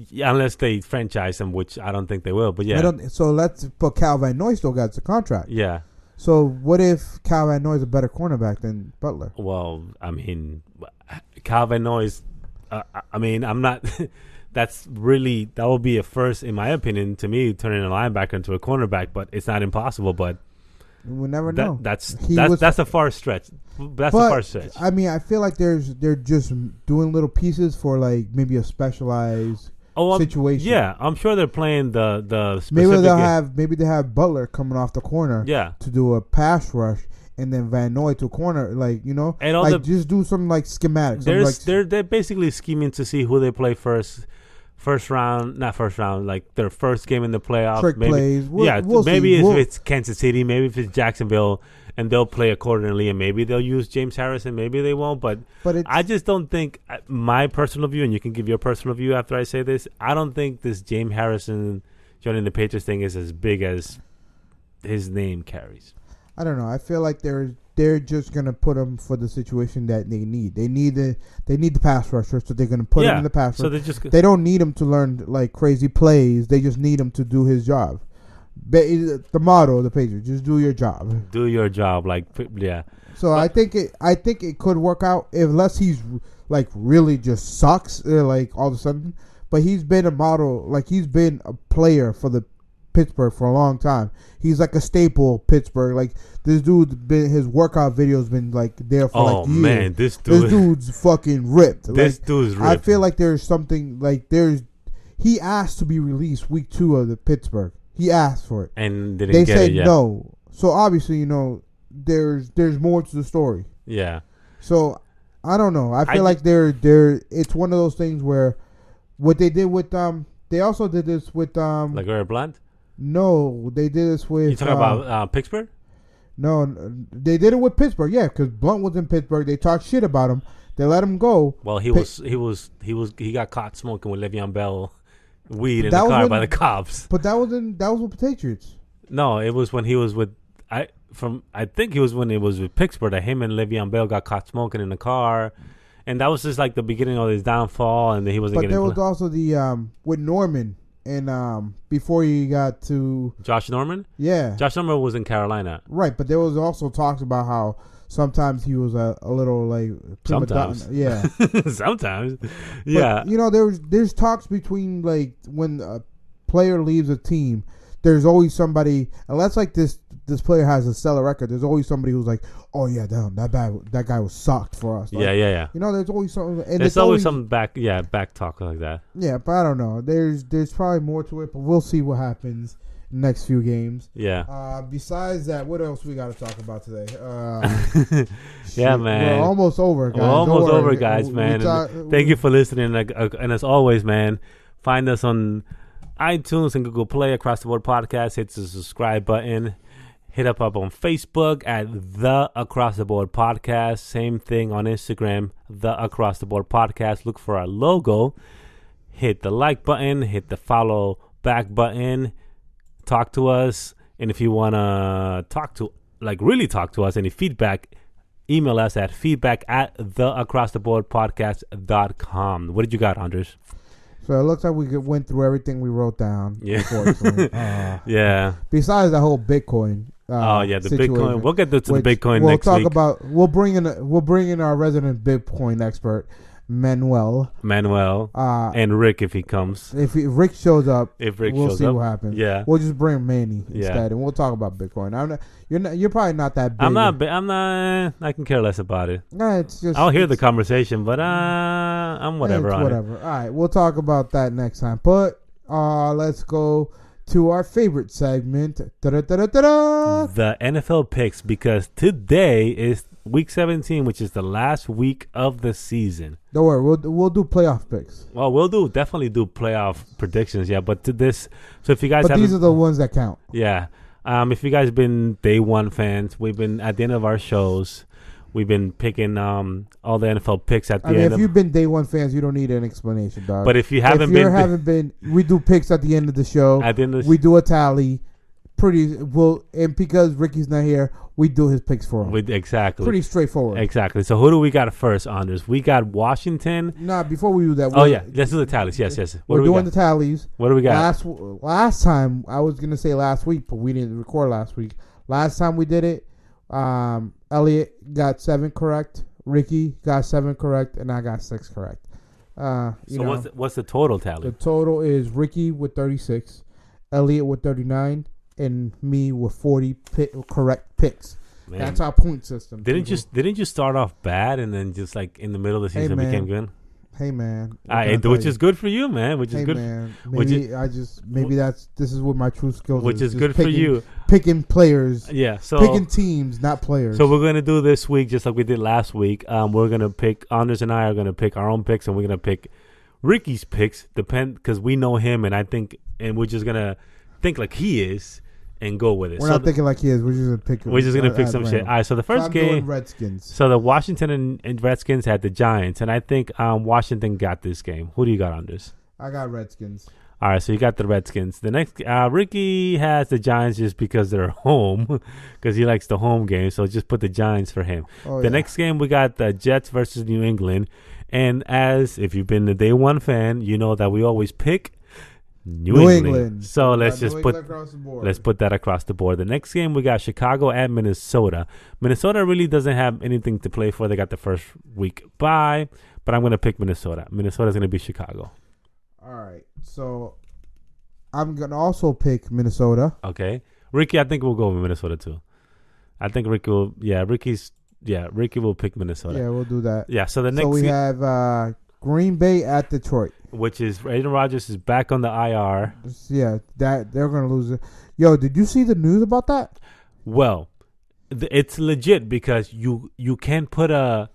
Yeah, unless they franchise him, which I don't think they will, but yeah. But Kyle Van Noy still got the contract. Yeah. So what if Kyle Van Noy is a better cornerback than Butler? Well, I mean, Kyle Van Noy is... I'm not... that will be a first, in my opinion, to me, turning a linebacker into a cornerback. But it's not impossible. But we never know. That's a far stretch. That's a far stretch. I mean, I feel like they're just doing little pieces for like maybe a specialized situation. Yeah, I'm sure they're playing the specific. Maybe they have Butler coming off the corner. Yeah. To do a pass rush. And then Van Noy to a corner, like, you know, and like just do something like schematics. They're basically scheming to see who they play first round, not first round, like their first game in the playoffs. Trick plays. Maybe if it's Kansas City, maybe if it's Jacksonville, and they'll play accordingly, and maybe they'll use James Harrison, maybe they won't. But I just don't think, my personal view, and you can give your personal view after I say this, I don't think this James Harrison joining the Patriots thing is as big as his name carries. I don't know. I feel like they're just gonna put him for the situation that they need. They need the pass rusher, so they're gonna put him in the pass rusher. They don't need him to learn like crazy plays. They just need him to do his job. The motto of the Patriots: just do your job. Do your job, like yeah. So I think it could work out unless he's like really just sucks like all of a sudden. But he's been a model, like he's been a player for the Pittsburgh for a long time. He's like a staple Pittsburgh. Like this dude, his workout videos been like there for like years. Oh man, this dude's fucking ripped. This dude's ripped. I feel like there's something like he asked to be released week 2 of the Pittsburgh. He asked for it, and they said no. So obviously, you know, there's more to the story. Yeah. So I don't know. I feel like it's one of those things where what they did with they also did this with LeGarrette Blount. No, they did this with. You talking about Pittsburgh? No, they did it with Pittsburgh. Yeah, because Blount was in Pittsburgh. They talked shit about him. They let him go. Well, he got caught smoking with Le'Veon Bell weed in the car by the cops. But that was with the Patriots. No, it was when he was with I think it was when it was with Pittsburgh that him and Le'Veon Bell got caught smoking in the car, and that was just like the beginning of his downfall. And then he wasn't. But there was also the with Norman. And before he got to Josh Norman, Josh Norman was in Carolina, right? But there was also talks about how sometimes he was a little like sometimes, sometimes, yeah. But, you know, there's talks between like when a player leaves a team, there's always somebody, unless like this player has a stellar record, there's always somebody who's like, oh yeah, damn, that guy was sucked for us. Like, yeah. You know, there's always something. And there's always some back talk like that. Yeah, but I don't know. There's probably more to it, but we'll see what happens next few games. Yeah. Besides that, what else we got to talk about today? Yeah, man. We're almost over, guys. We're almost over, guys, man. Thank you for listening. And as always, man, find us on iTunes and Google Play, Across the Board Podcast. Hit the subscribe button. Hit up on Facebook at The Across the Board Podcast. Same thing on Instagram, The Across the Board Podcast. Look for our logo. Hit the like button. Hit the follow back button. Talk to us. And if you want to really talk to us, any feedback, email us at feedback@theacrosstheboardpodcast.com. What did you got, Andres? So it looks like we went through everything we wrote down. Yeah. Yeah. Besides the whole Bitcoin. The situation. Bitcoin. We'll get to the Bitcoin next week. We'll bring in our resident Bitcoin expert, Manuel, and Rick if he comes. If Rick shows up, we'll see what happens. Yeah, we'll just bring Manny instead, and we'll talk about Bitcoin. You're probably not that big. I'm not. I can care less about it. Nah, it's just. I'll hear the conversation, but I'm whatever. It's whatever. All right, we'll talk about that next time. But let's go to our favorite segment, the NFL picks, because today is week 17, which is the last week of the season. Don't worry, we'll do playoff picks. Well, we'll definitely do playoff predictions, yeah. But to this, so if you guys, these are the ones that count. Yeah, if you guys been day one fans, we've been at the end of our shows. We've been picking all the NFL picks at the end. If you've been day one fans, you don't need an explanation, dog. But if you haven't been, we do picks at the end of the show. At the end of we do a tally. And because Ricky's not here, we do his picks for him. Exactly. Pretty straightforward. Exactly. So who do we got first, Anders? We got Washington. Nah, before we do that. Let's do the tallies. Yes. We're doing the tallies. What do we got? Last time, I was going to say last week, but we didn't record last week. Last time we did it, Elliot got 7 correct, Ricky got 7 correct, and I got 6 correct. So what's the total The tally? total is Ricky with 36, Elliot with 39, and me with 40 correct picks. Man, That's our point system. didn't people. you start off bad and then just like in the middle of the Hey, season man. became good? Hey man, what can I tell Which you? is good for you, man. Which is Hey good. man, which maybe this is what my true skills. Which is just good for picking- you. Picking players, Yeah. So picking teams, not players. So we're gonna do this week just like we did last week. We're gonna pick. Anders and I are gonna pick our own picks, and we're gonna pick Ricky's picks. Because we know him, and we're just gonna think like he is and go with it. We're not thinking like he is. We're just gonna pick. We're just gonna pick some shit. All right. So the first I'm doing game. Redskins. So the Washington and Redskins had the Giants, and I think Washington got this game. Who do you got, Anders? I got Redskins. All right, so you got the Redskins. The next, Ricky has the Giants just because they're home, because he likes the home game. So just put the Giants for him. Oh, The next game we got the Jets versus New England, and if you've been the day one fan, you know that we always pick New England. So let's just put that across the board. The next game we got Chicago at Minnesota. Minnesota really doesn't have anything to play for. They got the first week bye, but I'm gonna pick Minnesota. Minnesota's gonna be Chicago. All right, so I'm gonna also pick Minnesota. Okay, Ricky, I think we'll go with Minnesota too. I think Ricky will. Yeah, Ricky will pick Minnesota. Yeah, we'll do that. Yeah. So the next, So we have Green Bay at Detroit. which is Aaron Rodgers is back on the IR. Yeah, that they're gonna lose it. Yo, did you see the news about that? Well, it's legit because you can't put a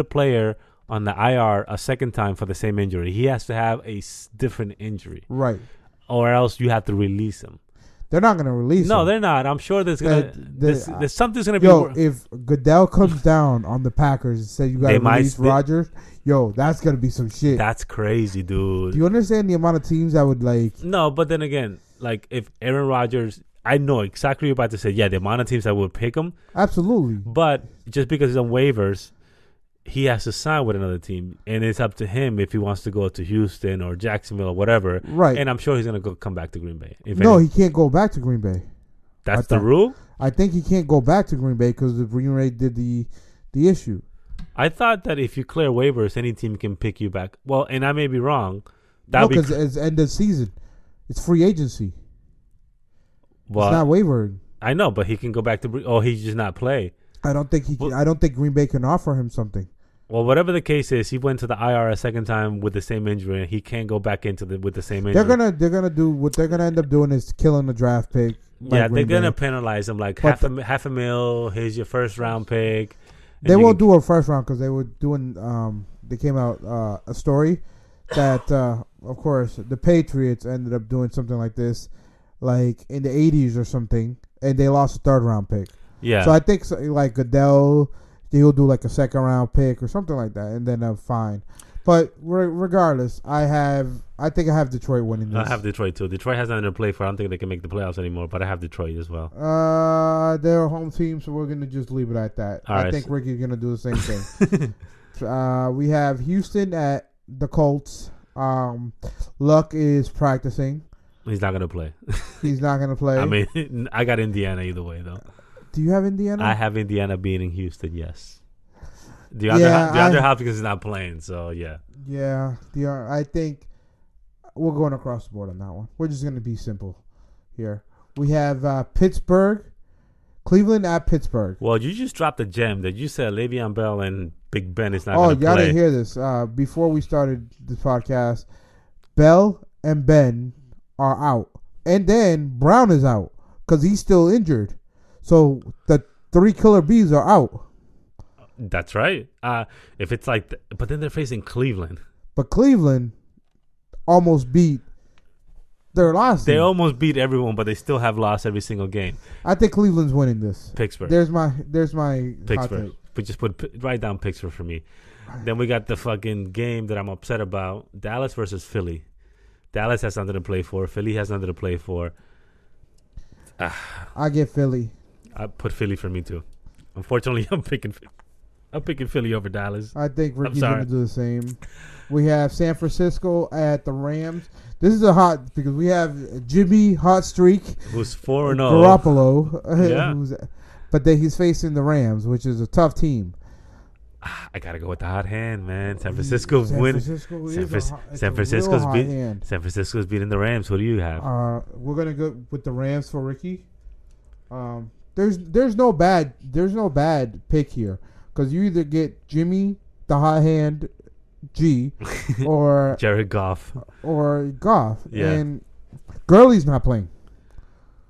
player on the IR a second time for the same injury. He has to have a different injury, Right. or else you have to release him. They're not gonna release. No, him. they're not. I'm sure there's gonna there's something's gonna be. Yo, if Goodell comes down on the Packers and says you got to release Rodgers, yo, that's gonna be some shit. That's crazy, dude. Do you understand the amount of teams that would like? No, but then again, like if Aaron Rodgers, I know exactly what you're about to say. Yeah, the amount of teams that would pick him. Absolutely. But just because he's on waivers, he has to sign with another team, and it's up to him if he wants to go to Houston or Jacksonville or whatever. Right. And I'm sure he's gonna come back to Green Bay. He can't go back to Green Bay. That's the rule. I think he can't go back to Green Bay because the Green Bay did the issue. I thought that if you clear waivers, any team can pick you back. Well, and I may be wrong. No, because it's end of season. It's free agency. Well, it's not wavering. I know, but he can go back to. Oh, he just not play. I don't think I don't think Green Bay can offer him something. Well, whatever the case is, he went to the IR a second time with the same injury, and he can't go back with the same injury. They're gonna do what they're gonna end up doing is killing the draft pick. Yeah, they're gonna penalize him like half a mil. Here's your first round pick. They won't do a first round because they were doing. They came out a story that of course the Patriots ended up doing something like this, like in the 80s or something, and they lost a third round pick. Yeah. So I think like Goodell, he'll do like a second round pick or something like that, and then fine. But regardless, I think I have Detroit winning this. I have Detroit too. Detroit has nothing to play for. I don't think they can make the playoffs anymore. But I have Detroit as well. They're a home team, so we're gonna just leave it at that. I think Ricky's gonna do the same thing. We have Houston at the Colts. Luck is practicing. He's not gonna play. He's not gonna play. I mean, I got Indiana either way though. Do you have Indiana? I have Indiana beating Houston. Yes. The other half because he's not playing. So yeah. Yeah. I think we're going across the board on that one. We're just gonna be simple here. We have Cleveland at Pittsburgh. Well, you just dropped a gem that you said Le'Veon Bell and Big Ben is not going to play. Oh, y'all didn't hear this. Before we started this podcast, Bell and Ben are out. And then Brown is out because he's still injured. So the 3 killer bees are out. That's right. If it's like, but then they're facing Cleveland. But Cleveland almost beat their last They team. almost beat everyone, but they still have lost every single game. I think Cleveland's winning this. Pittsburgh. There's my Pittsburgh. hot take. But just write down Pittsburgh for me. Then we got the fucking game that I'm upset about. Dallas versus Philly. Dallas has nothing to play for. Philly has nothing to play for. I get Philly. I put Philly for me too. Unfortunately, I'm picking Philly over Dallas. I think Ricky's going to do the same. We have San Francisco at the Rams. This is because we have Jimmy Hot Streak. Who's 4-0. Garoppolo. Yeah. But then he's facing the Rams, which is a tough team. I gotta go with the hot hand, man. San Francisco's winning. San Francisco's beating the Rams. What do you have? We're gonna go with the Rams for Ricky. There's no bad pick here because you either get Jimmy the hot hand G or Jared Goff or Goff. Yeah. And Gurley's not playing.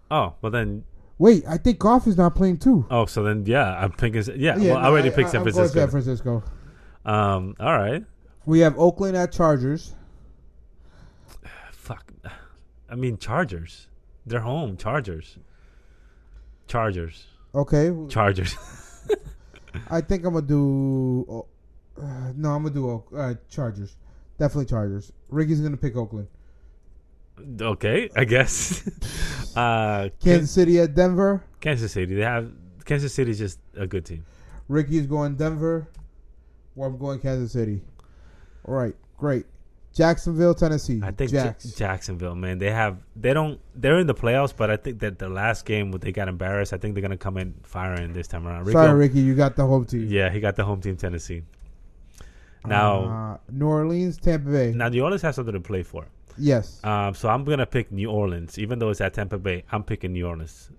Oh, well then. Wait, I think Goff is not playing too. Oh, so then I'm picking. I already picked San Francisco. San Francisco. All right. We have Oakland at Chargers. Fuck. I mean Chargers. They're home. Chargers. Okay. Chargers. I think I'm gonna do. No, I'm gonna do Chargers. Definitely Chargers. Ricky's gonna pick Oakland. Okay, I guess. Kansas City at Denver. Kansas City. Kansas City is just a good team. Ricky's going Denver. Or I'm going Kansas City. All right, great. Jacksonville, Tennessee. I think Jacksonville, man. They're in the playoffs, but I think that the last game they got embarrassed. I think they're gonna come in firing this time around. Sorry, Ricky, you got the home team. Yeah, he got the home team, Tennessee. Now, New Orleans, Tampa Bay. Now, New Orleans has something to play for. Yes. So I'm gonna pick New Orleans, even though it's at Tampa Bay. I'm picking New Orleans.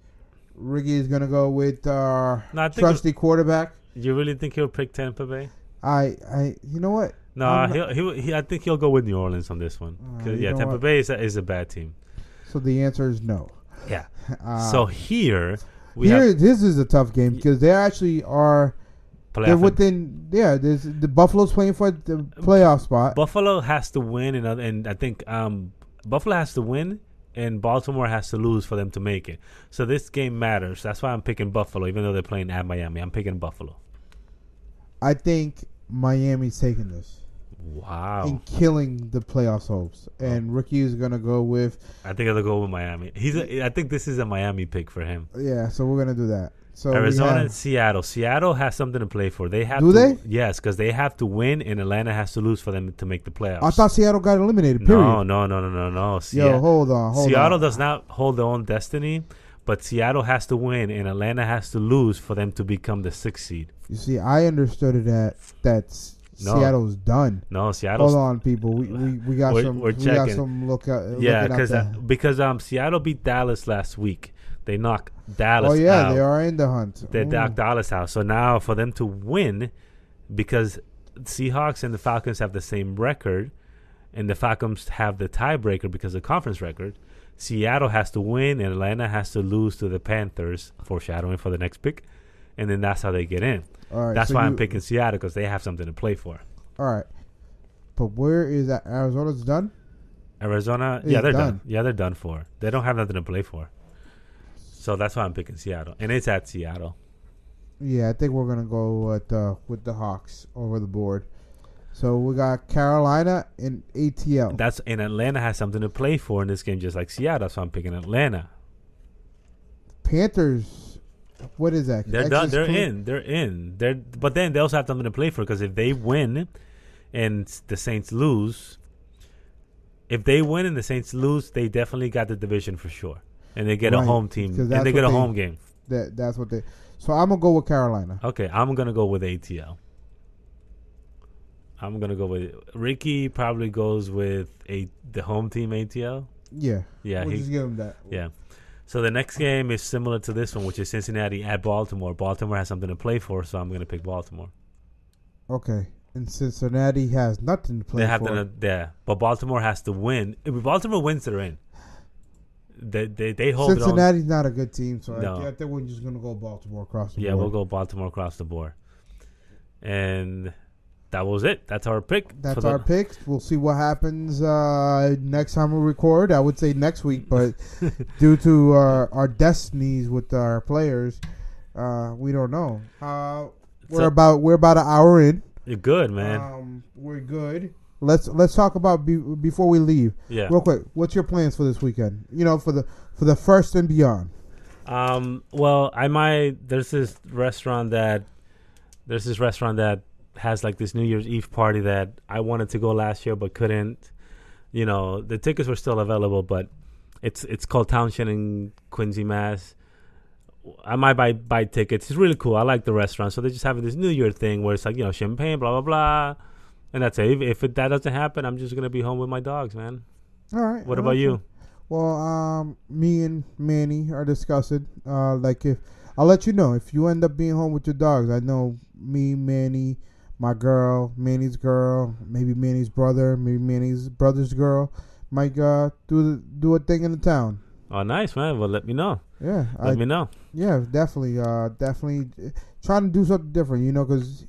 Ricky is gonna go with trusty quarterback. You really think he'll pick Tampa Bay? You know what? No, I think he'll go with New Orleans on this one. Tampa Bay is a bad team. So the answer is no. Yeah. So this is a tough game because they actually are. They're within. Yeah, there's the Buffalo's playing for the playoff spot. Buffalo has to win, and I think Buffalo has to win, and Baltimore has to lose for them to make it. So this game matters. That's why I'm picking Buffalo, even though they're playing at Miami. I'm picking Buffalo. I think Miami's taking this. Wow. And killing the playoffs hopes. And Ricky is going to go with... I think I'll go with Miami. I think this is a Miami pick for him. Yeah, so we're going to do that. So Arizona and Seattle. Seattle has something to play for. They Yes, because they have to win, and Atlanta has to lose for them to make the playoffs. I thought Seattle got eliminated, period. No. Yo, hold on. Seattle does not hold their own destiny, but Seattle has to win, and Atlanta has to lose for them to become the 6th seed. You see, I understood it Seattle's done. No, Seattle's... Hold on, people. We got some... We're checking. We got some look at... Yeah, because Seattle beat Dallas last week. They knocked Dallas out. Oh, yeah, they are in the hunt. They knocked Dallas out. So now for them to win, because Seahawks and the Falcons have the same record, and the Falcons have the tiebreaker because of conference record, Seattle has to win, and Atlanta has to lose to the Panthers, foreshadowing for the next pick, and then that's how they get in. All right, that's why I'm picking Seattle, because they have something to play for. All right. But where is that? Arizona's done? Arizona, yeah, they're done. Yeah, they're done for. They don't have nothing to play for. So that's why I'm picking Seattle, and it's at Seattle. Yeah, I think we're gonna go with the Hawks over the board. So we got Carolina and ATL. And Atlanta has something to play for in this game, just like Seattle. So I'm picking Atlanta. Panthers, what is that? They're done. They're in. But then they also have something to play for, because if they win, and the Saints lose, they definitely got the division for sure. And they get a home team. And they get a home game. That's what they... So I'm going to go with Carolina. Okay, I'm going to go with ATL. I'm going to go with... Ricky probably goes with the home team ATL. Yeah. Yeah. We'll just give him that. Yeah. So the next game is similar to this one, which is Cincinnati at Baltimore. Baltimore has something to play for, so I'm going to pick Baltimore. Okay. And Cincinnati has nothing to play for. But Baltimore has to win. If Baltimore wins, they're in. They hold Cincinnati's not a good team, so no. I think we're just going to go Baltimore across the board. Yeah, we'll go Baltimore across the board. And that was it. That's our pick. That's our picks. We'll see what happens next time we record. I would say next week, but due to our destinies with our players, we don't know. We're about an hour in. You're good, man. We're good. Let's talk about before we leave. Yeah. Real quick, what's your plans for this weekend? For the first and beyond. Well, there's this restaurant that has like this New Year's Eve party that I wanted to go last year but couldn't. The tickets were still available, but it's called Townshend in Quincy, Mass. I might buy tickets. It's really cool. I like the restaurant. So they're just having this New Year thing where it's like, champagne, blah, blah, blah. And that's it. If that doesn't happen, I'm just going to be home with my dogs, man. All right. What about you? Well, me and Manny are discussing. If I'll let you know if you end up being home with your dogs. I know me, Manny, my girl, Manny's girl, maybe Manny's brother, maybe Manny's brother's girl might do a thing in the town. Oh, nice, man. Well, let me know. Yeah, let me know. Yeah, definitely. Definitely trying to do something different. Because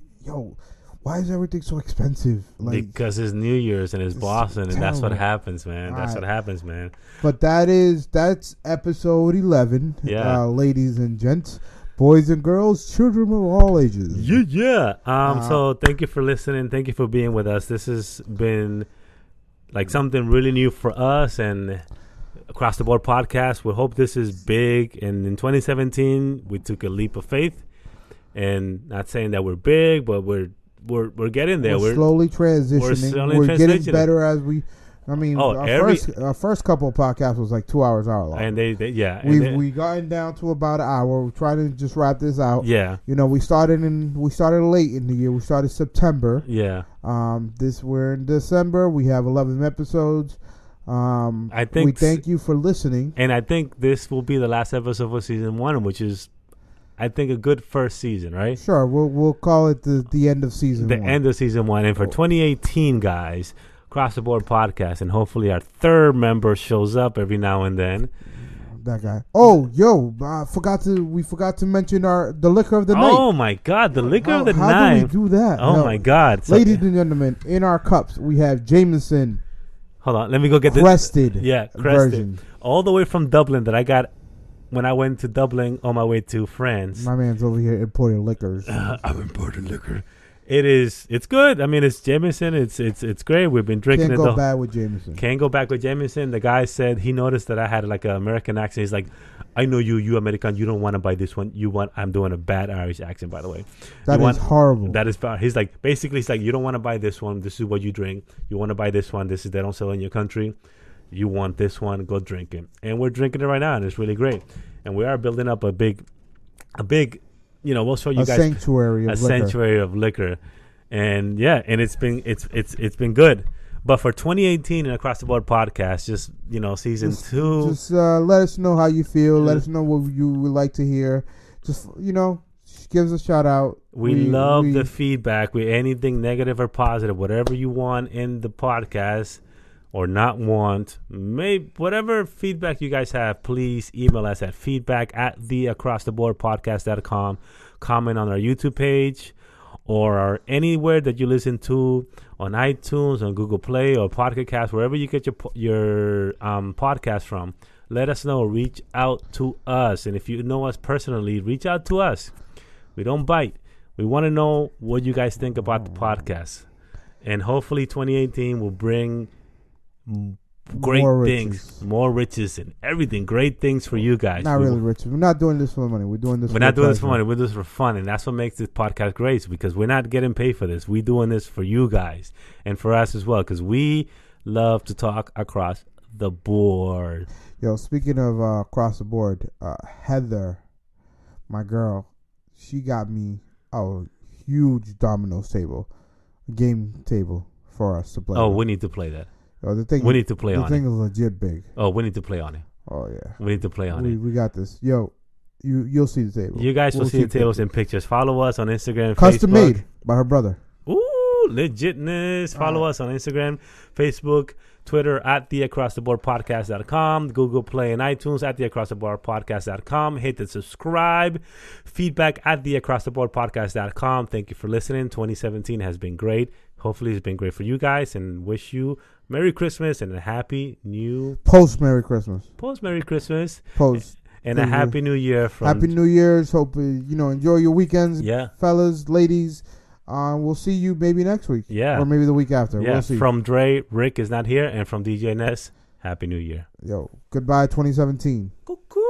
why is everything so expensive? Because it's New Year's and it's Boston, and that's what happens, man. That's what happens, man. But that's episode 11. Yeah, ladies and gents, boys and girls, children of all ages. Yeah. So thank you for listening. Thank you for being with us. This has been like something really new for us and Across the Board podcast. We hope this is big. And in 2017, we took a leap of faith. And not saying that we're big, but we're getting there. We're slowly transitioning. We're getting better as we. I mean, our first couple of podcasts was like 2 hours long. And we gotten down to about an hour. We're trying to just wrap this out. Yeah. We started late in the year. We started September. Yeah. We're in December. We have 11 episodes. I think we thank you for listening. And I think this will be the last episode of season 1, which is, I think, a good first season, right? Sure. We'll call it the end of season 1. The end of season 1. And for 2018, guys, Across the Board podcast, and hopefully our third member shows up every now and then. That guy. Oh, we forgot to mention the liquor of the night. Oh my God, the liquor of the night. How do we do that? Oh my God, ladies and gentlemen, in our cups we have Jameson. Hold on, let me go get this crested. Yeah, crested version. All the way from Dublin that I got when I went to Dublin on my way to France. My man's over here importing liquors. I'm importing liquor. It's good. I mean, it's Jameson. It's great. We've been drinking it. Can't go bad with Jameson. Can't go back with Jameson. The guy said he noticed that I had like an American accent. He's like, I know you American. You don't want to buy this one. I'm doing a bad Irish accent, by the way. That is horrible. That is bad. He's like, you don't want to buy this one. This is what you drink. You want to buy this one. They don't sell in your country. You want this one. Go drink it. And we're drinking it right now, and it's really great. And we are building up a big. We'll show you guys sanctuary of liquor, and it's been good. But for 2018 and Across the Board podcast, season 2, just let us know how you feel. Let us know what you would like to hear. Just give us a shout out. We love the feedback. Anything negative or positive, whatever you want in the podcast. Or not want, maybe whatever feedback you guys have, please email us at feedback@theacrosstheboardpodcast.com. Comment on our YouTube page or anywhere that you listen to on iTunes, on Google Play, or Pocket Cast, wherever you get your podcast from. Let us know. Reach out to us. And if you know us personally, reach out to us. We don't bite. We want to know what you guys think about the podcast. And hopefully 2018 will bring great things, more riches and everything. Great things for you guys. Not really riches. We're not doing this for money. We're doing this for money. We're doing this for fun. And that's what makes this podcast great, because we're not getting paid for this. We're doing this for you guys and for us as well, because we love to talk across the board. Yo, speaking of across the board, Heather, my girl, she got me a huge dominoes game table for us to play. Oh, we need to play that. We need to play on it. The thing is legit big. Oh, we need to play on it. Oh, yeah. We need to play on it. We got this. Yo, you'll see the table. You guys will see the tables and pictures. Follow us on Instagram, Custom Facebook. made by her brother. Ooh, legitness. Follow us on Instagram, Facebook, Twitter at theacrosstheboardpodcast.com, Google Play and iTunes at theacrosstheboardpodcast.com. Hit the subscribe. Feedback at theacrosstheboardpodcast.com. Thank you for listening. 2017 has been great. Hopefully it's been great for you guys, and wish you Merry Christmas and a Happy New... Post-Merry Christmas. Post-Merry Christmas. Post. And a Happy New Year. Happy New Year's. Hope, enjoy your weekends. Yeah. Fellas, ladies. We'll see you maybe next week. Yeah. Or maybe the week after. Yeah. We'll see. From Dre, Rick is not here. And from DJ Ness, Happy New Year. Yo, goodbye 2017. Cuckoo.